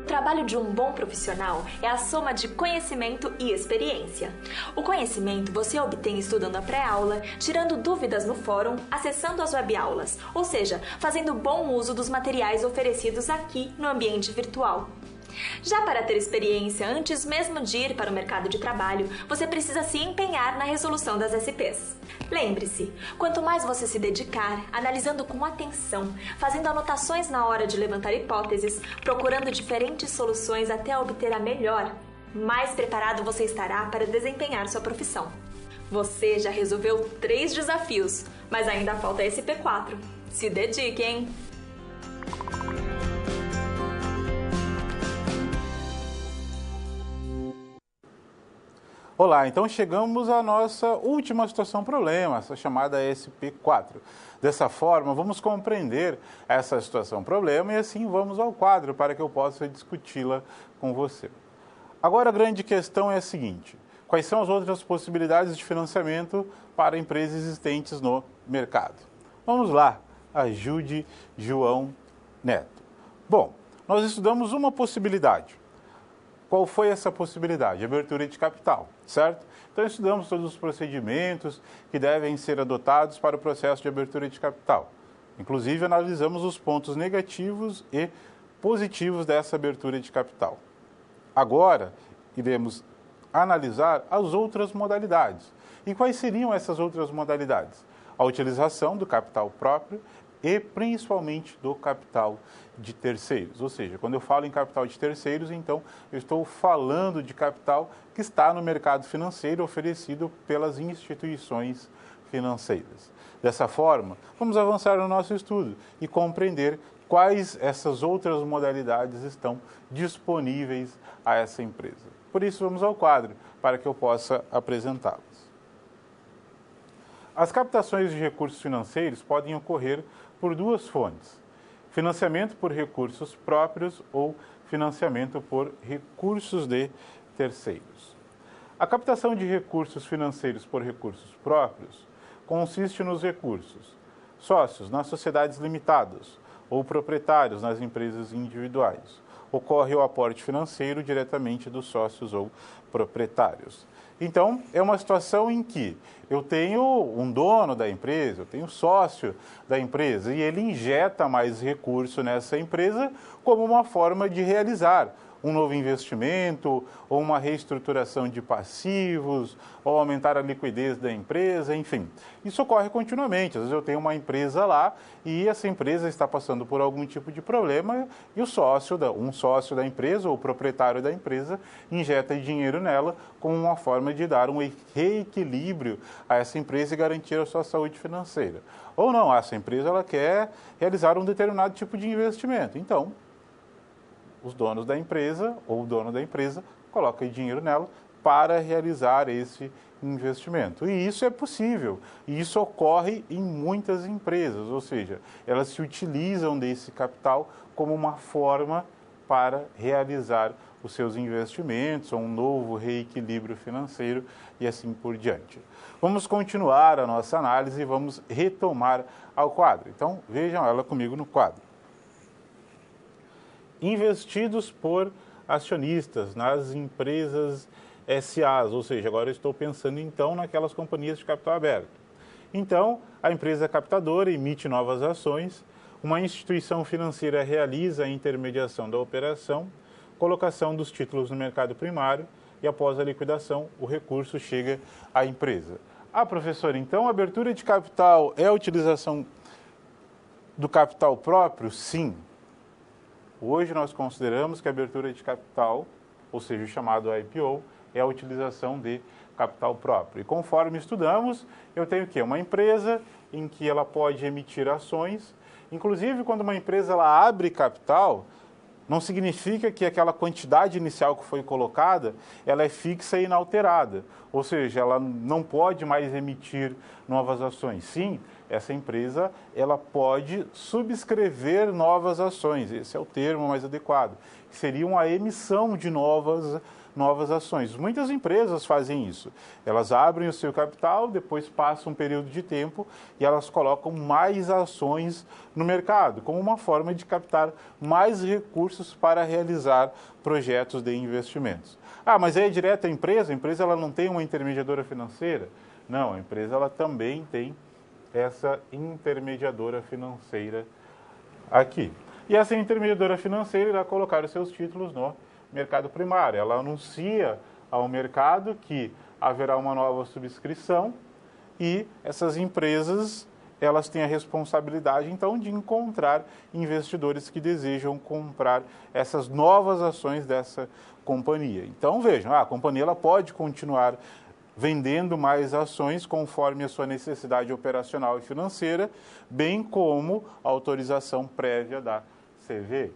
O trabalho de um bom profissional é a soma de conhecimento e experiência. O conhecimento você obtém estudando a pré-aula, tirando dúvidas no fórum, acessando as webaulas, ou seja, fazendo bom uso dos materiais oferecidos aqui no ambiente virtual. Já para ter experiência antes mesmo de ir para o mercado de trabalho, você precisa se empenhar na resolução das SPs. Lembre-se, quanto mais você se dedicar, analisando com atenção, fazendo anotações na hora de levantar hipóteses, procurando diferentes soluções até obter a melhor, mais preparado você estará para desempenhar sua profissão. Você já resolveu 3 desafios, mas ainda falta esse P4. Se dedique, hein? Olá, então chegamos à nossa última situação problema, essa chamada SP4. Dessa forma, vamos compreender essa situação problema e assim vamos ao quadro para que eu possa discuti-la com você. Agora a grande questão é a seguinte: quais são as outras possibilidades de financiamento para empresas existentes no mercado? Vamos lá, ajude João Neto. Bom, nós estudamos uma possibilidade. Qual foi essa possibilidade? Abertura de capital, certo? Então, estudamos todos os procedimentos que devem ser adotados para o processo de abertura de capital. Inclusive, analisamos os pontos negativos e positivos dessa abertura de capital. Agora, iremos analisar as outras modalidades. E quais seriam essas outras modalidades? A utilização do capital próprio e principalmente do capital de terceiros. Ou seja, quando eu falo em capital de terceiros, então eu estou falando de capital que está no mercado financeiro oferecido pelas instituições financeiras. Dessa forma, vamos avançar no nosso estudo e compreender quais essas outras modalidades estão disponíveis a essa empresa. Por isso, vamos ao quadro para que eu possa apresentá-las. As captações de recursos financeiros podem ocorrer por 2 fontes: financiamento por recursos próprios ou financiamento por recursos de terceiros. A captação de recursos financeiros por recursos próprios consiste nos recursos sócios nas sociedades limitadas ou proprietários nas empresas individuais. Ocorre o aporte financeiro diretamente dos sócios ou proprietários. Então, é uma situação em que eu tenho um dono da empresa, eu tenho um sócio da empresa e ele injeta mais recurso nessa empresa como uma forma de realizar um novo investimento, ou uma reestruturação de passivos, ou aumentar a liquidez da empresa, enfim. Isso ocorre continuamente. Às vezes eu tenho uma empresa lá e essa empresa está passando por algum tipo de problema e um sócio da empresa, ou o proprietário da empresa, injeta dinheiro nela como uma forma de dar um reequilíbrio a essa empresa e garantir a sua saúde financeira. Ou não, essa empresa ela quer realizar um determinado tipo de investimento. Então, os donos da empresa ou o dono da empresa coloca dinheiro nela para realizar esse investimento. E isso é possível. E isso ocorre em muitas empresas, ou seja, elas se utilizam desse capital como uma forma para realizar os seus investimentos, ou um novo reequilíbrio financeiro e assim por diante. Vamos continuar a nossa análise e vamos retomar ao quadro. Então, vejam ela comigo no quadro. Investidos por acionistas nas empresas SAs, ou seja, agora eu estou pensando então naquelas companhias de capital aberto. Então, a empresa captadora emite novas ações, uma instituição financeira realiza a intermediação da operação, colocação dos títulos no mercado primário e após a liquidação o recurso chega à empresa. Ah, professor, então a abertura de capital é a utilização do capital próprio? Sim. Hoje nós consideramos que a abertura de capital, ou seja, o chamado IPO, é a utilização de capital próprio. E conforme estudamos, eu tenho o quê? Uma empresa em que ela pode emitir ações. Inclusive, quando uma empresa ela abre capital, não significa que aquela quantidade inicial que foi colocada, ela é fixa e inalterada. Ou seja, ela não pode mais emitir novas ações. Sim, essa empresa ela pode subscrever novas ações. Esse é o termo mais adequado. Seria uma emissão de novas ações. Muitas empresas fazem isso. Elas abrem o seu capital, depois passa um período de tempo e elas colocam mais ações no mercado, como uma forma de captar mais recursos para realizar projetos de investimentos. Ah, mas é direto à empresa? A empresa ela não tem uma intermediadora financeira? Não, a empresa ela também tem essa intermediadora financeira aqui. E essa intermediadora financeira irá colocar os seus títulos no mercado primário. Ela anuncia ao mercado que haverá uma nova subscrição e essas empresas elas têm a responsabilidade, então, de encontrar investidores que desejam comprar essas novas ações dessa companhia. Então, vejam, a companhia ela pode continuar vendendo mais ações conforme a sua necessidade operacional e financeira, bem como a autorização prévia da CVM.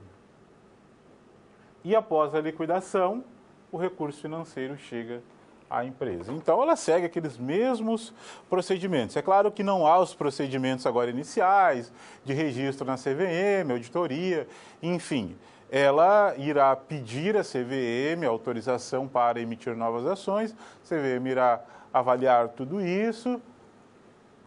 E após a liquidação, o recurso financeiro chega à empresa. Então, ela segue aqueles mesmos procedimentos. É claro que não há os procedimentos agora iniciais, de registro na CVM, auditoria, enfim. Ela irá pedir à CVM autorização para emitir novas ações, a CVM irá avaliar tudo isso,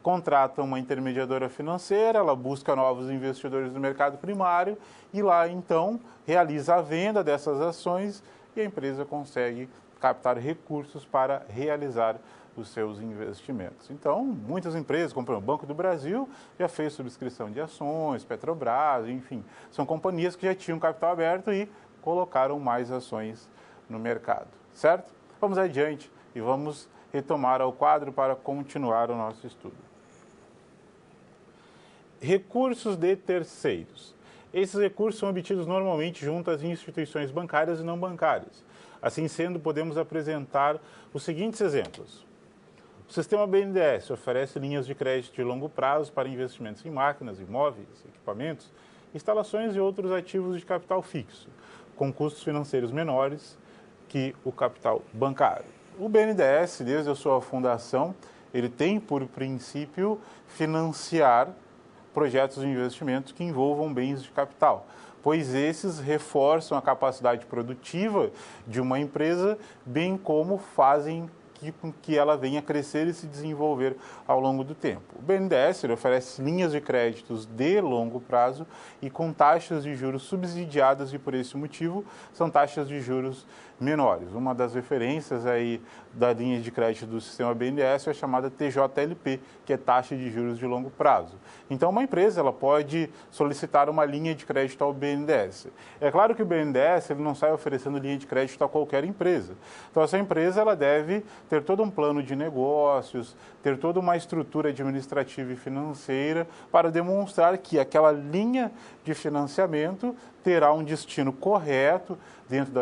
contrata uma intermediadora financeira, ela busca novos investidores no mercado primário e lá, então, realiza a venda dessas ações e a empresa consegue captar recursos para realizar os seus investimentos. Então, muitas empresas, como o Banco do Brasil, já fez subscrição de ações, Petrobras, enfim, são companhias que já tinham capital aberto e colocaram mais ações no mercado, certo? Vamos adiante e vamos retomar ao quadro para continuar o nosso estudo. Recursos de terceiros. Esses recursos são obtidos normalmente junto às instituições bancárias e não bancárias. Assim sendo, podemos apresentar os seguintes exemplos. O sistema BNDES oferece linhas de crédito de longo prazo para investimentos em máquinas, imóveis, equipamentos, instalações e outros ativos de capital fixo, com custos financeiros menores que o capital bancário. O BNDES, desde a sua fundação, ele tem por princípio financiar projetos de investimento que envolvam bens de capital, pois esses reforçam a capacidade produtiva de uma empresa, bem como fazem com que ela venha crescer e se desenvolver ao longo do tempo. O BNDES oferece linhas de créditos de longo prazo e com taxas de juros subsidiadas e, por esse motivo, são taxas de juros menores. Uma das referências aí da linha de crédito do sistema BNDES é a chamada TJLP, que é taxa de juros de longo prazo. Então, uma empresa ela pode solicitar uma linha de crédito ao BNDES. É claro que o BNDES ele não sai oferecendo linha de crédito a qualquer empresa. Então, essa empresa ela deve ter todo um plano de negócios, ter toda uma estrutura administrativa e financeira para demonstrar que aquela linha de financiamento terá um destino correto dentro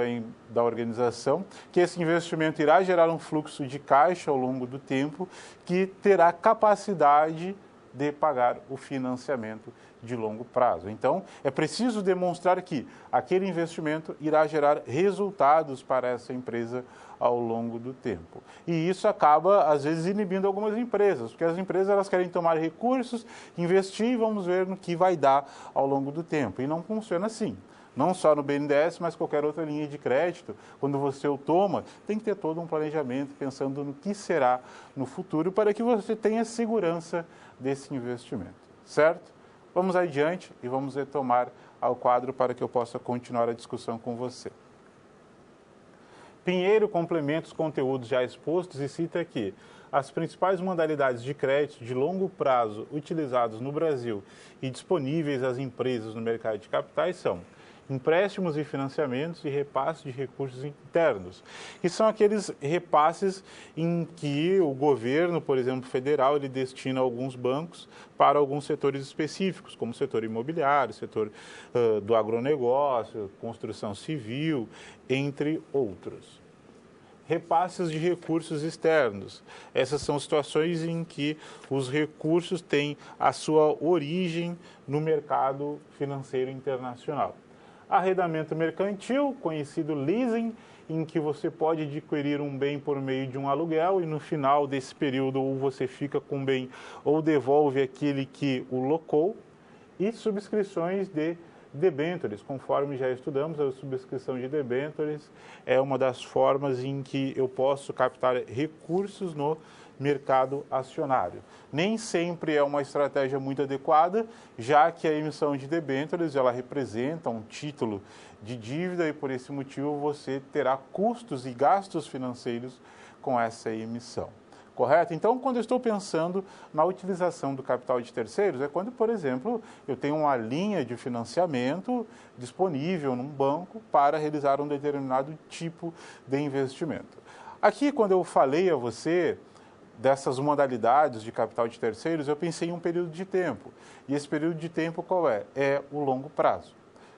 da organização, que esse investimento irá gerar um fluxo de caixa ao longo do tempo, que terá capacidade de pagar o financiamento de longo prazo. Então, é preciso demonstrar que aquele investimento irá gerar resultados para essa empresa ao longo do tempo. E isso acaba, às vezes, inibindo algumas empresas, porque as empresas elas querem tomar recursos, investir e vamos ver no que vai dar ao longo do tempo. E não funciona assim. Não só no BNDES, mas qualquer outra linha de crédito, quando você o toma, tem que ter todo um planejamento pensando no que será no futuro para que você tenha segurança desse investimento, certo? Vamos adiante e vamos retomar ao quadro para que eu possa continuar a discussão com você. Pinheiro complementa os conteúdos já expostos e cita que as principais modalidades de crédito de longo prazo utilizados no Brasil e disponíveis às empresas no mercado de capitais são empréstimos e financiamentos e repasses de recursos internos, que são aqueles repasses em que o governo, por exemplo, federal, ele destina alguns bancos para alguns setores específicos, como o setor imobiliário, setor do agronegócio, construção civil, entre outros. Repasses de recursos externos. Essas são situações em que os recursos têm a sua origem no mercado financeiro internacional. Arrendamento mercantil, conhecido leasing, em que você pode adquirir um bem por meio de um aluguel e no final desse período ou você fica com o bem ou devolve aquele que o locou. E subscrições de debêntures, conforme já estudamos, a subscrição de debêntures é uma das formas em que eu posso captar recursos no mercado acionário. Nem sempre é uma estratégia muito adequada, já que a emissão de debêntures ela representa um título de dívida e por esse motivo você terá custos e gastos financeiros com essa emissão. Correto? Então, quando eu estou pensando na utilização do capital de terceiros, é quando, por exemplo, eu tenho uma linha de financiamento disponível num banco para realizar um determinado tipo de investimento. Aqui, quando eu falei a você dessas modalidades de capital de terceiros, eu pensei em um período de tempo. E esse período de tempo qual é? É o longo prazo.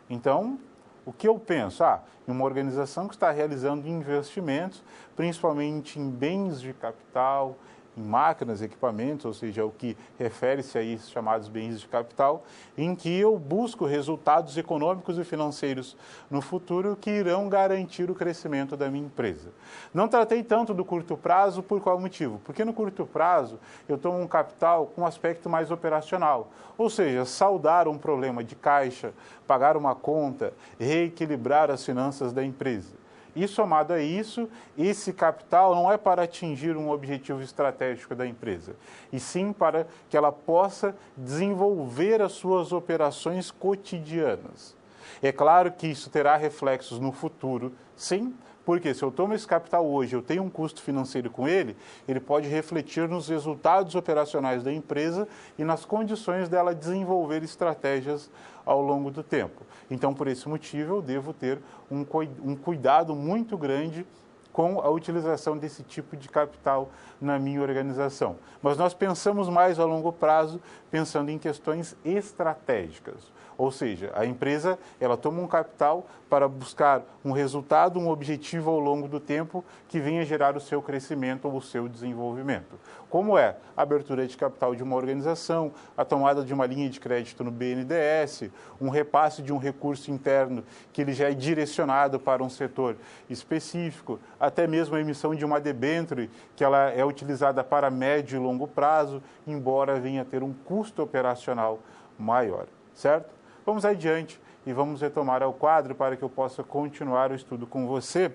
Então, O que eu penso? Em uma organização que está realizando investimentos, principalmente em bens de capital, em máquinas, equipamentos, ou seja, o que refere-se a esses chamados bens de capital, em que eu busco resultados econômicos e financeiros no futuro que irão garantir o crescimento da minha empresa. Não tratei tanto do curto prazo, por qual motivo? Porque no curto prazo eu tomo um capital com um aspecto mais operacional, ou seja, saldar um problema de caixa, pagar uma conta, reequilibrar as finanças da empresa. E somado a isso, esse capital não é para atingir um objetivo estratégico da empresa, e sim para que ela possa desenvolver as suas operações cotidianas. É claro que isso terá reflexos no futuro, sim, porque se eu tomo esse capital hoje, eu tenho um custo financeiro com ele, ele pode refletir nos resultados operacionais da empresa e nas condições dela desenvolver estratégias ao longo do tempo. Então, por esse motivo, eu devo ter um cuidado muito grande com a utilização desse tipo de capital na minha organização. Mas nós pensamos mais a longo prazo, pensando em questões estratégicas. Ou seja, a empresa ela toma um capital para buscar um resultado, um objetivo ao longo do tempo que venha gerar o seu crescimento ou o seu desenvolvimento. Como é a abertura de capital de uma organização, a tomada de uma linha de crédito no BNDES, um repasse de um recurso interno que ele já é direcionado para um setor específico, até mesmo a emissão de uma debênture que ela é utilizada para médio e longo prazo, embora venha ter um custo operacional maior, certo? Vamos adiante e vamos retomar ao quadro para que eu possa continuar o estudo com você.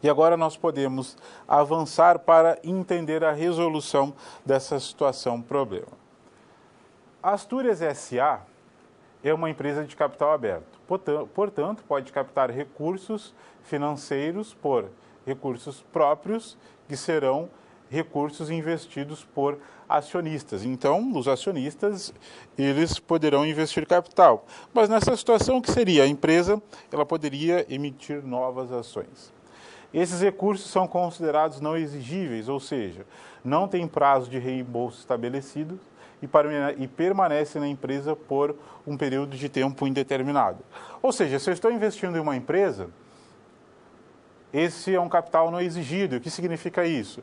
E agora nós podemos avançar para entender a resolução dessa situação problema. A Astúrias S.A. é uma empresa de capital aberto. Portanto, pode captar recursos financeiros por recursos próprios, que serão recursos investidos por acionistas. Então, os acionistas, eles poderão investir capital. Mas nessa situação, o que seria? A empresa ela poderia emitir novas ações. Esses recursos são considerados não exigíveis, ou seja, não tem prazo de reembolso estabelecido e permanecem na empresa por um período de tempo indeterminado. Ou seja, se eu estou investindo em uma empresa, esse é um capital não exigido. O que significa isso?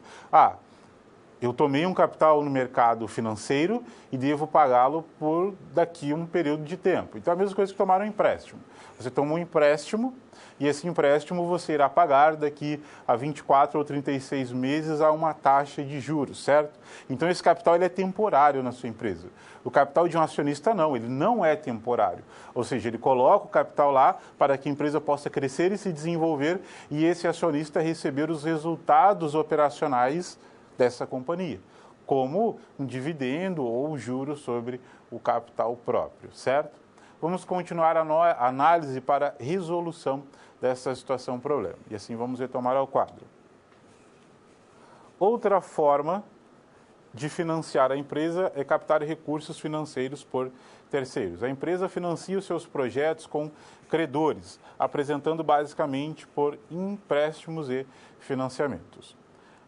Eu tomei um capital no mercado financeiro e devo pagá-lo por daqui um período de tempo. Então, a mesma coisa que tomar um empréstimo. Você toma um empréstimo e esse empréstimo você irá pagar daqui a 24 ou 36 meses a uma taxa de juros, certo? Então, esse capital ele é temporário na sua empresa. O capital de um acionista não, ele não é temporário. Ou seja, ele coloca o capital lá para que a empresa possa crescer e se desenvolver e esse acionista receber os resultados operacionais dessa companhia, como um dividendo ou juros sobre o capital próprio, certo? Vamos continuar a análise para resolução dessa situação problema. E assim vamos retomar ao quadro. Outra forma de financiar a empresa é captar recursos financeiros por terceiros. A empresa financia os seus projetos com credores, apresentando basicamente por empréstimos e financiamentos.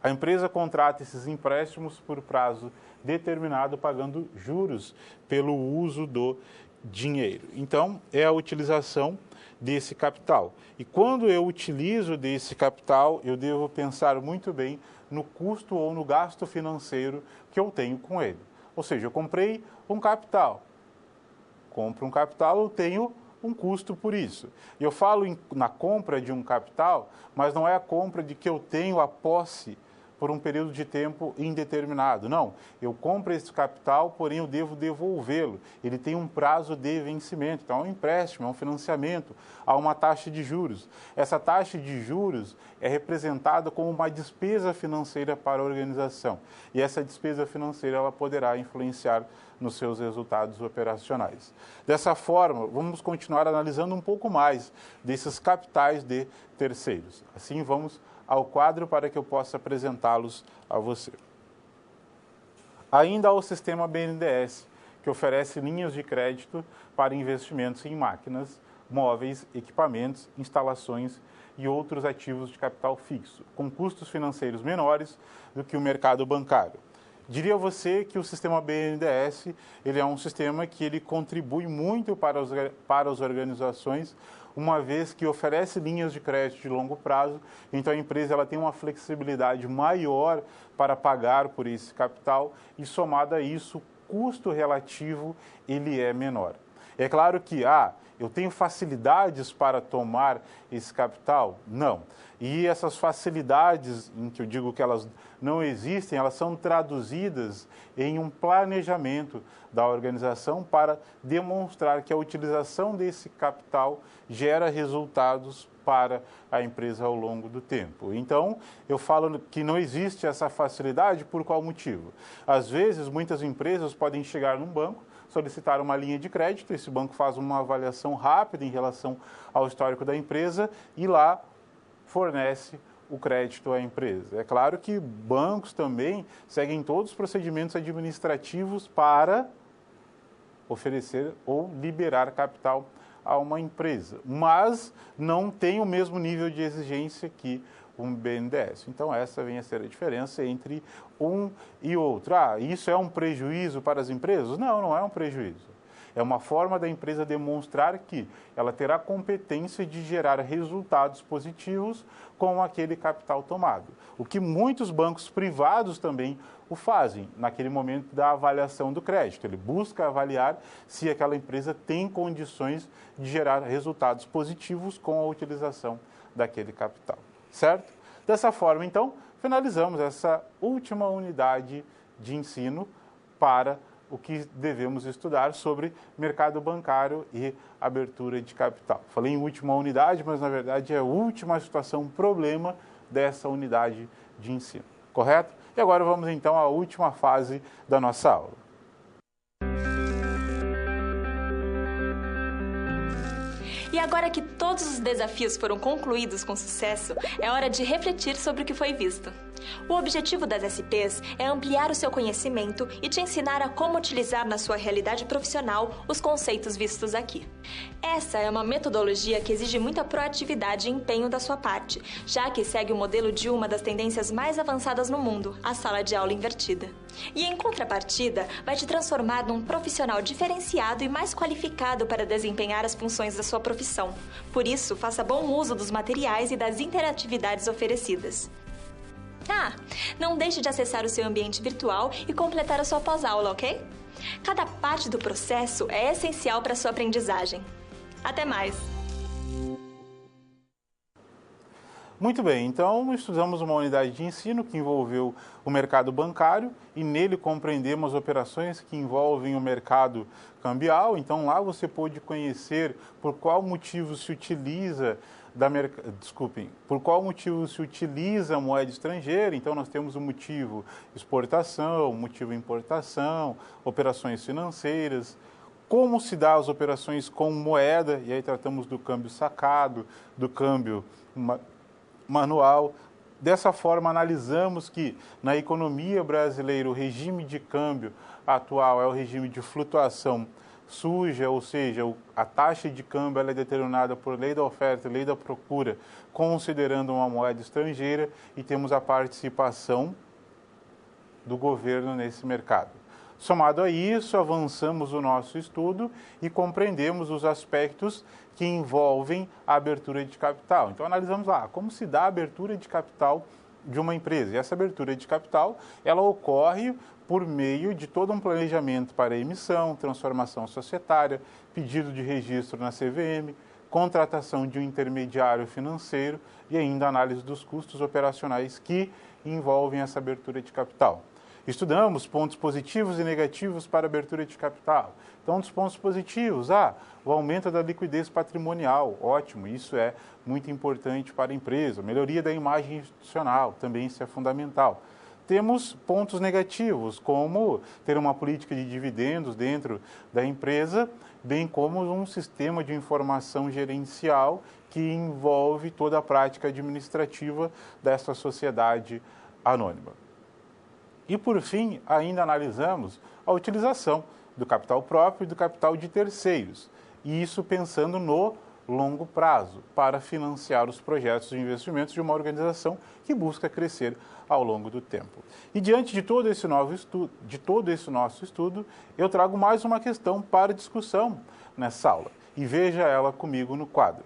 A empresa contrata esses empréstimos por prazo determinado, pagando juros pelo uso do dinheiro. Então, é a utilização desse capital. E quando eu utilizo desse capital, eu devo pensar muito bem no custo ou no gasto financeiro que eu tenho com ele. Ou seja, eu comprei um capital. Compro um capital, eu tenho um custo por isso. E eu falo na compra de um capital, mas não é a compra de que eu tenho a posse por um período de tempo indeterminado. Não, eu compro esse capital, porém eu devo devolvê-lo. Ele tem um prazo de vencimento. Então, é um empréstimo, é um financiamento, há uma taxa de juros. Essa taxa de juros é representada como uma despesa financeira para a organização. E essa despesa financeira ela poderá influenciar nos seus resultados operacionais. Dessa forma, vamos continuar analisando um pouco mais desses capitais de terceiros. Assim, vamos ao quadro para que eu possa apresentá-los a você. Ainda há o sistema BNDES, que oferece linhas de crédito para investimentos em máquinas, móveis, equipamentos, instalações e outros ativos de capital fixo, com custos financeiros menores do que o mercado bancário. Diria a você que o sistema BNDES ele é um sistema que ele contribui muito para as organizações, uma vez que oferece linhas de crédito de longo prazo, então a empresa ela tem uma flexibilidade maior para pagar por esse capital e, somado a isso, o custo relativo ele é menor. É claro que, eu tenho facilidades para tomar esse capital? Não. E essas facilidades, em que eu digo que elas não existem, elas são traduzidas em um planejamento da organização para demonstrar que a utilização desse capital gera resultados para a empresa ao longo do tempo. Então, eu falo que não existe essa facilidade por qual motivo? Às vezes, muitas empresas podem chegar num banco, solicitar uma linha de crédito, esse banco faz uma avaliação rápida em relação ao histórico da empresa e lá fornece o crédito à empresa. É claro que bancos também seguem todos os procedimentos administrativos para oferecer ou liberar capital a uma empresa, mas não tem o mesmo nível de exigência que um BNDES. Então, essa vem a ser a diferença entre um e outro. Isso é um prejuízo para as empresas? Não, não é um prejuízo. É uma forma da empresa demonstrar que ela terá competência de gerar resultados positivos com aquele capital tomado. O que muitos bancos privados também o fazem naquele momento da avaliação do crédito. Ele busca avaliar se aquela empresa tem condições de gerar resultados positivos com a utilização daquele capital. Certo? Dessa forma, então, finalizamos essa última unidade de ensino para o que devemos estudar sobre mercado bancário e abertura de capital. Falei em última unidade, mas na verdade é a última situação, problema dessa unidade de ensino. Correto? E agora vamos então à última fase da nossa aula. E agora que todos os desafios foram concluídos com sucesso, é hora de refletir sobre o que foi visto. O objetivo das SPs é ampliar o seu conhecimento e te ensinar a como utilizar na sua realidade profissional os conceitos vistos aqui. Essa é uma metodologia que exige muita proatividade e empenho da sua parte, já que segue o modelo de uma das tendências mais avançadas no mundo, a sala de aula invertida. E em contrapartida, vai te transformar num profissional diferenciado e mais qualificado para desempenhar as funções da sua profissão. Por isso, faça bom uso dos materiais e das interatividades oferecidas. Não deixe de acessar o seu ambiente virtual e completar a sua pós-aula, ok? Cada parte do processo é essencial para a sua aprendizagem. Até mais! Muito bem, então estudamos uma unidade de ensino que envolveu o mercado bancário e nele compreendemos operações que envolvem o mercado cambial. Então lá você pôde conhecer por qual motivo se utiliza por qual motivo se utiliza a moeda estrangeira. Então nós temos o motivo exportação, o motivo importação, operações financeiras, como se dá as operações com moeda, e aí tratamos do câmbio sacado, do câmbio manual. Dessa forma, analisamos que na economia brasileira o regime de câmbio atual é o regime de flutuação suja, ou seja, a taxa de câmbio ela é determinada por lei da oferta e lei da procura, considerando uma moeda estrangeira, e temos a participação do governo nesse mercado. Somado a isso, avançamos o nosso estudo e compreendemos os aspectos que envolvem a abertura de capital. Então, analisamos lá como se dá a abertura de capital de uma empresa. E essa abertura de capital, ela ocorre por meio de todo um planejamento para emissão, transformação societária, pedido de registro na CVM, contratação de um intermediário financeiro e ainda análise dos custos operacionais que envolvem essa abertura de capital. Estudamos pontos positivos e negativos para a abertura de capital. Então, dos pontos positivos, o aumento da liquidez patrimonial, ótimo, isso é muito importante para a empresa. Melhoria da imagem institucional, também isso é fundamental. Temos pontos negativos, como ter uma política de dividendos dentro da empresa, bem como um sistema de informação gerencial que envolve toda a prática administrativa desta sociedade anônima. E, por fim, ainda analisamos a utilização do capital próprio e do capital de terceiros. E isso pensando no longo prazo para financiar os projetos de investimentos de uma organização que busca crescer ao longo do tempo. E diante de todo esse nosso estudo, eu trago mais uma questão para discussão nessa aula. E veja ela comigo no quadro.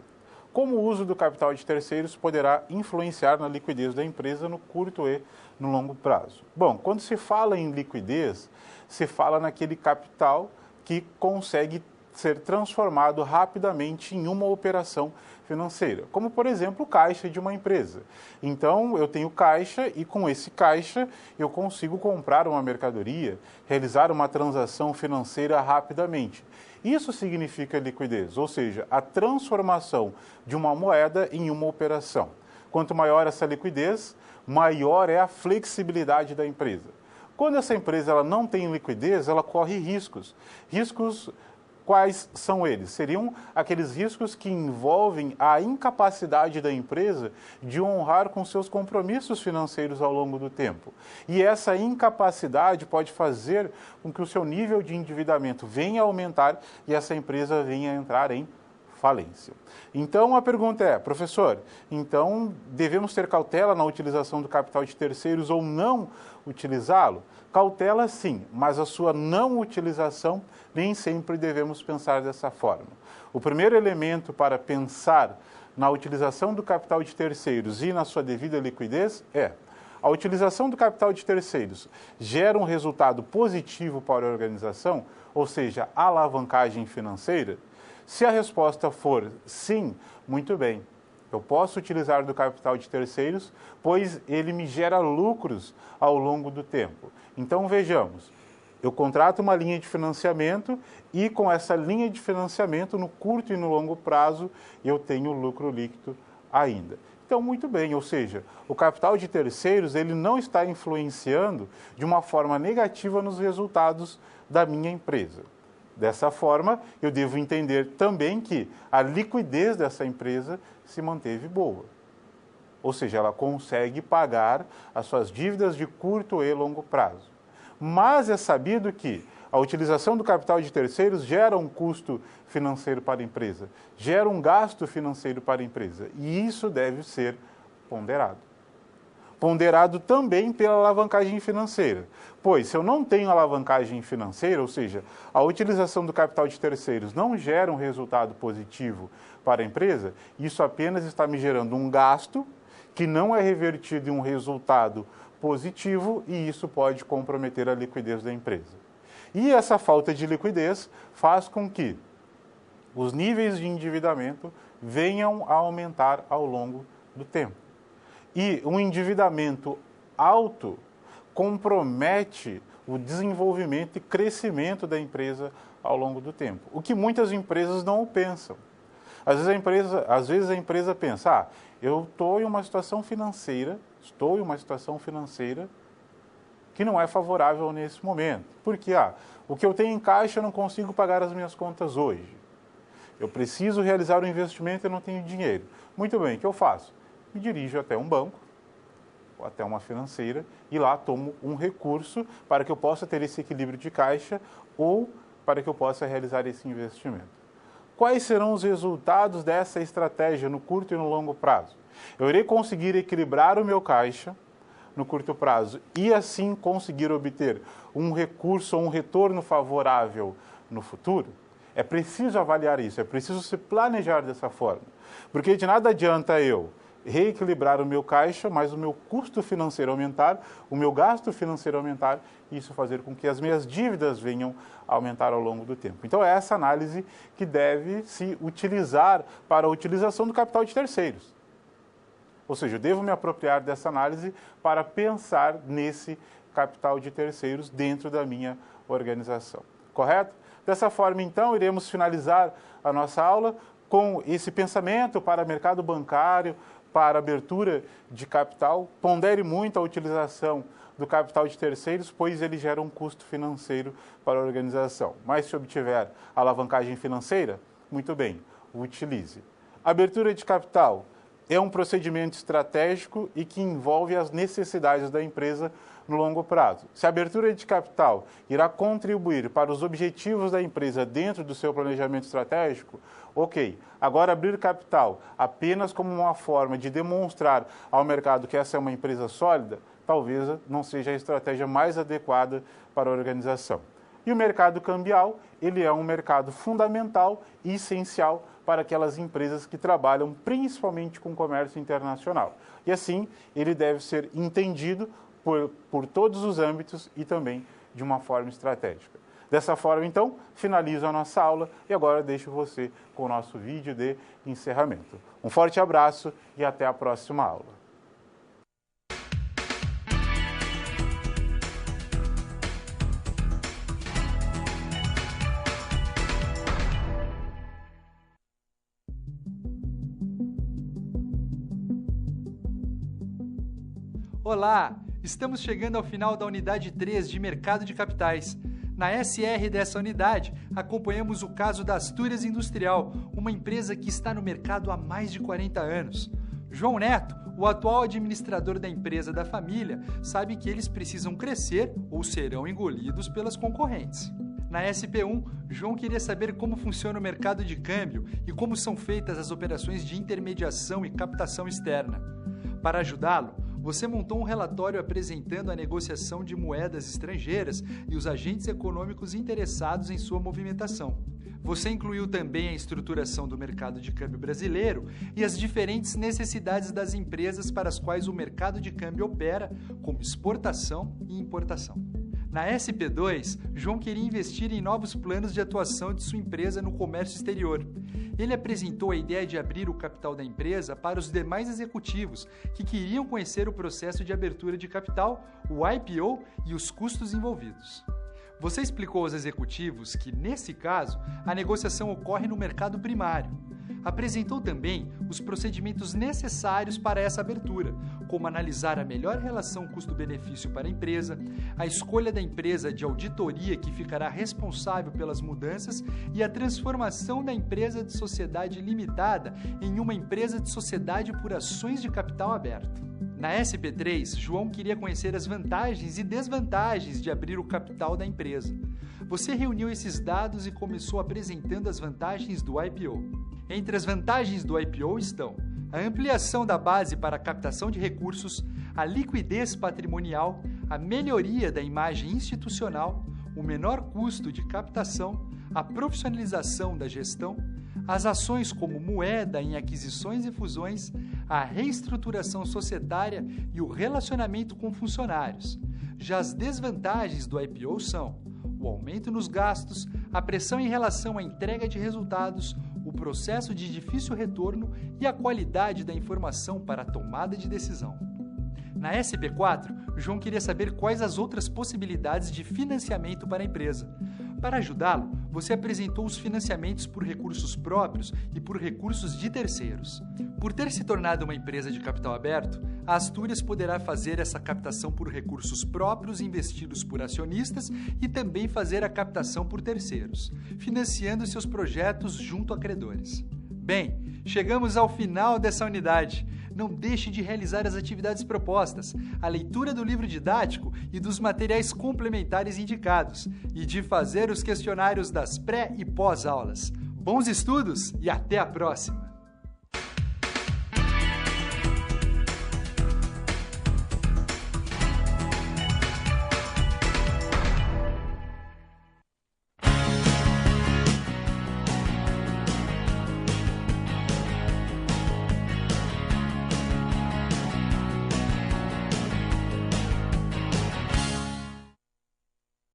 Como o uso do capital de terceiros poderá influenciar na liquidez da empresa no curto e no longo prazo? Bom, quando se fala em liquidez, se fala naquele capital que consegue ser transformado rapidamente em uma operação financeira, como, por exemplo, o caixa de uma empresa. Então, eu tenho caixa e com esse caixa eu consigo comprar uma mercadoria, realizar uma transação financeira rapidamente. Isso significa liquidez, ou seja, a transformação de uma moeda em uma operação. Quanto maior essa liquidez, maior é a flexibilidade da empresa. Quando essa empresa ela não tem liquidez, ela corre riscos. Riscos, quais são eles? Seriam aqueles riscos que envolvem a incapacidade da empresa de honrar com seus compromissos financeiros ao longo do tempo. E essa incapacidade pode fazer com que o seu nível de endividamento venha a aumentar e essa empresa venha a entrar em falência. Então a pergunta é, professor, então devemos ter cautela na utilização do capital de terceiros ou não utilizá-lo? Cautela sim, mas a sua não utilização nem sempre devemos pensar dessa forma. O primeiro elemento para pensar na utilização do capital de terceiros e na sua devida liquidez é: a utilização do capital de terceiros gera um resultado positivo para a organização, ou seja, alavancagem financeira? Se a resposta for sim, muito bem. Eu posso utilizar do capital de terceiros, pois ele me gera lucros ao longo do tempo. Então, vejamos, eu contrato uma linha de financiamento e com essa linha de financiamento, no curto e no longo prazo, eu tenho lucro líquido ainda. Então, muito bem, ou seja, o capital de terceiros ele não está influenciando de uma forma negativa nos resultados da minha empresa. Dessa forma, eu devo entender também que a liquidez dessa empresa se manteve boa. Ou seja, ela consegue pagar as suas dívidas de curto e longo prazo. Mas é sabido que a utilização do capital de terceiros gera um custo financeiro para a empresa, gera um gasto financeiro para a empresa. E isso deve ser ponderado. Ponderado também pela alavancagem financeira. Pois, se eu não tenho alavancagem financeira, ou seja, a utilização do capital de terceiros não gera um resultado positivo para a empresa, isso apenas está me gerando um gasto que não é revertido em um resultado positivo e isso pode comprometer a liquidez da empresa. E essa falta de liquidez faz com que os níveis de endividamento venham a aumentar ao longo do tempo. E um endividamento alto compromete o desenvolvimento e crescimento da empresa ao longo do tempo, o que muitas empresas não pensam. Às vezes a empresa pensa, eu estou em uma situação financeira que não é favorável nesse momento. Porque o que eu tenho em caixa eu não consigo pagar as minhas contas hoje. Eu preciso realizar um investimento e eu não tenho dinheiro. Muito bem, o que eu faço? Me dirijo até um banco, ou até uma financeira, e lá tomo um recurso para que eu possa ter esse equilíbrio de caixa ou para que eu possa realizar esse investimento. Quais serão os resultados dessa estratégia no curto e no longo prazo? Eu irei conseguir equilibrar o meu caixa no curto prazo e assim conseguir obter um recurso ou um retorno favorável no futuro? É preciso avaliar isso, é preciso se planejar dessa forma. Porque de nada adianta eu reequilibrar o meu caixa, mas o meu custo financeiro aumentar, o meu gasto financeiro aumentar, e isso fazer com que as minhas dívidas venham a aumentar ao longo do tempo. Então é essa análise que deve se utilizar para a utilização do capital de terceiros. Ou seja, eu devo me apropriar dessa análise para pensar nesse capital de terceiros dentro da minha organização. Correto? Dessa forma, então, iremos finalizar a nossa aula com esse pensamento para o mercado bancário, para abertura de capital. Pondere muito a utilização do capital de terceiros, pois ele gera um custo financeiro para a organização. Mas se obtiver alavancagem financeira, muito bem, utilize. Abertura de capital é um procedimento estratégico e que envolve as necessidades da empresa no longo prazo. Se a abertura de capital irá contribuir para os objetivos da empresa dentro do seu planejamento estratégico, ok. Agora, abrir capital apenas como uma forma de demonstrar ao mercado que essa é uma empresa sólida, talvez não seja a estratégia mais adequada para a organização. E o mercado cambial, ele é um mercado fundamental e essencial para aquelas empresas que trabalham principalmente com comércio internacional. E assim, ele deve ser entendido por todos os âmbitos e também de uma forma estratégica. Dessa forma, então, finalizo a nossa aula e agora deixo você com o nosso vídeo de encerramento. Um forte abraço e até a próxima aula. Olá! Estamos chegando ao final da unidade 3 de Mercado de Capitais. Na SR dessa unidade, acompanhamos o caso da Astúrias Industrial, uma empresa que está no mercado há mais de 40 anos. João Neto, o atual administrador da empresa da família, sabe que eles precisam crescer ou serão engolidos pelas concorrentes. Na SP1, João queria saber como funciona o mercado de câmbio e como são feitas as operações de intermediação e captação externa. Para ajudá-lo, você montou um relatório apresentando a negociação de moedas estrangeiras e os agentes econômicos interessados em sua movimentação. Você incluiu também a estruturação do mercado de câmbio brasileiro e as diferentes necessidades das empresas para as quais o mercado de câmbio opera, como exportação e importação. Na SP2, João queria investir em novos planos de atuação de sua empresa no comércio exterior. Ele apresentou a ideia de abrir o capital da empresa para os demais executivos que queriam conhecer o processo de abertura de capital, o IPO e os custos envolvidos. Você explicou aos executivos que, nesse caso, a negociação ocorre no mercado primário. Apresentou também os procedimentos necessários para essa abertura, como analisar a melhor relação custo-benefício para a empresa, a escolha da empresa de auditoria que ficará responsável pelas mudanças e a transformação da empresa de sociedade limitada em uma empresa de sociedade por ações de capital aberto. Na SP3, João queria conhecer as vantagens e desvantagens de abrir o capital da empresa. Você reuniu esses dados e começou apresentando as vantagens do IPO. Entre as vantagens do IPO estão a ampliação da base para a captação de recursos, a liquidez patrimonial, a melhoria da imagem institucional, o menor custo de captação, a profissionalização da gestão, as ações como moeda em aquisições e fusões, a reestruturação societária e o relacionamento com funcionários. Já as desvantagens do IPO são o aumento nos gastos, a pressão em relação à entrega de resultados, o processo de difícil retorno e a qualidade da informação para a tomada de decisão. Na SP4, João queria saber quais as outras possibilidades de financiamento para a empresa. Para ajudá-lo, você apresentou os financiamentos por recursos próprios e por recursos de terceiros. Por ter se tornado uma empresa de capital aberto, a Astúrias poderá fazer essa captação por recursos próprios investidos por acionistas e também fazer a captação por terceiros, financiando seus projetos junto a credores. Bem, chegamos ao final dessa unidade. Não deixe de realizar as atividades propostas, a leitura do livro didático e dos materiais complementares indicados, e de fazer os questionários das pré- e pós-aulas. Bons estudos e até a próxima!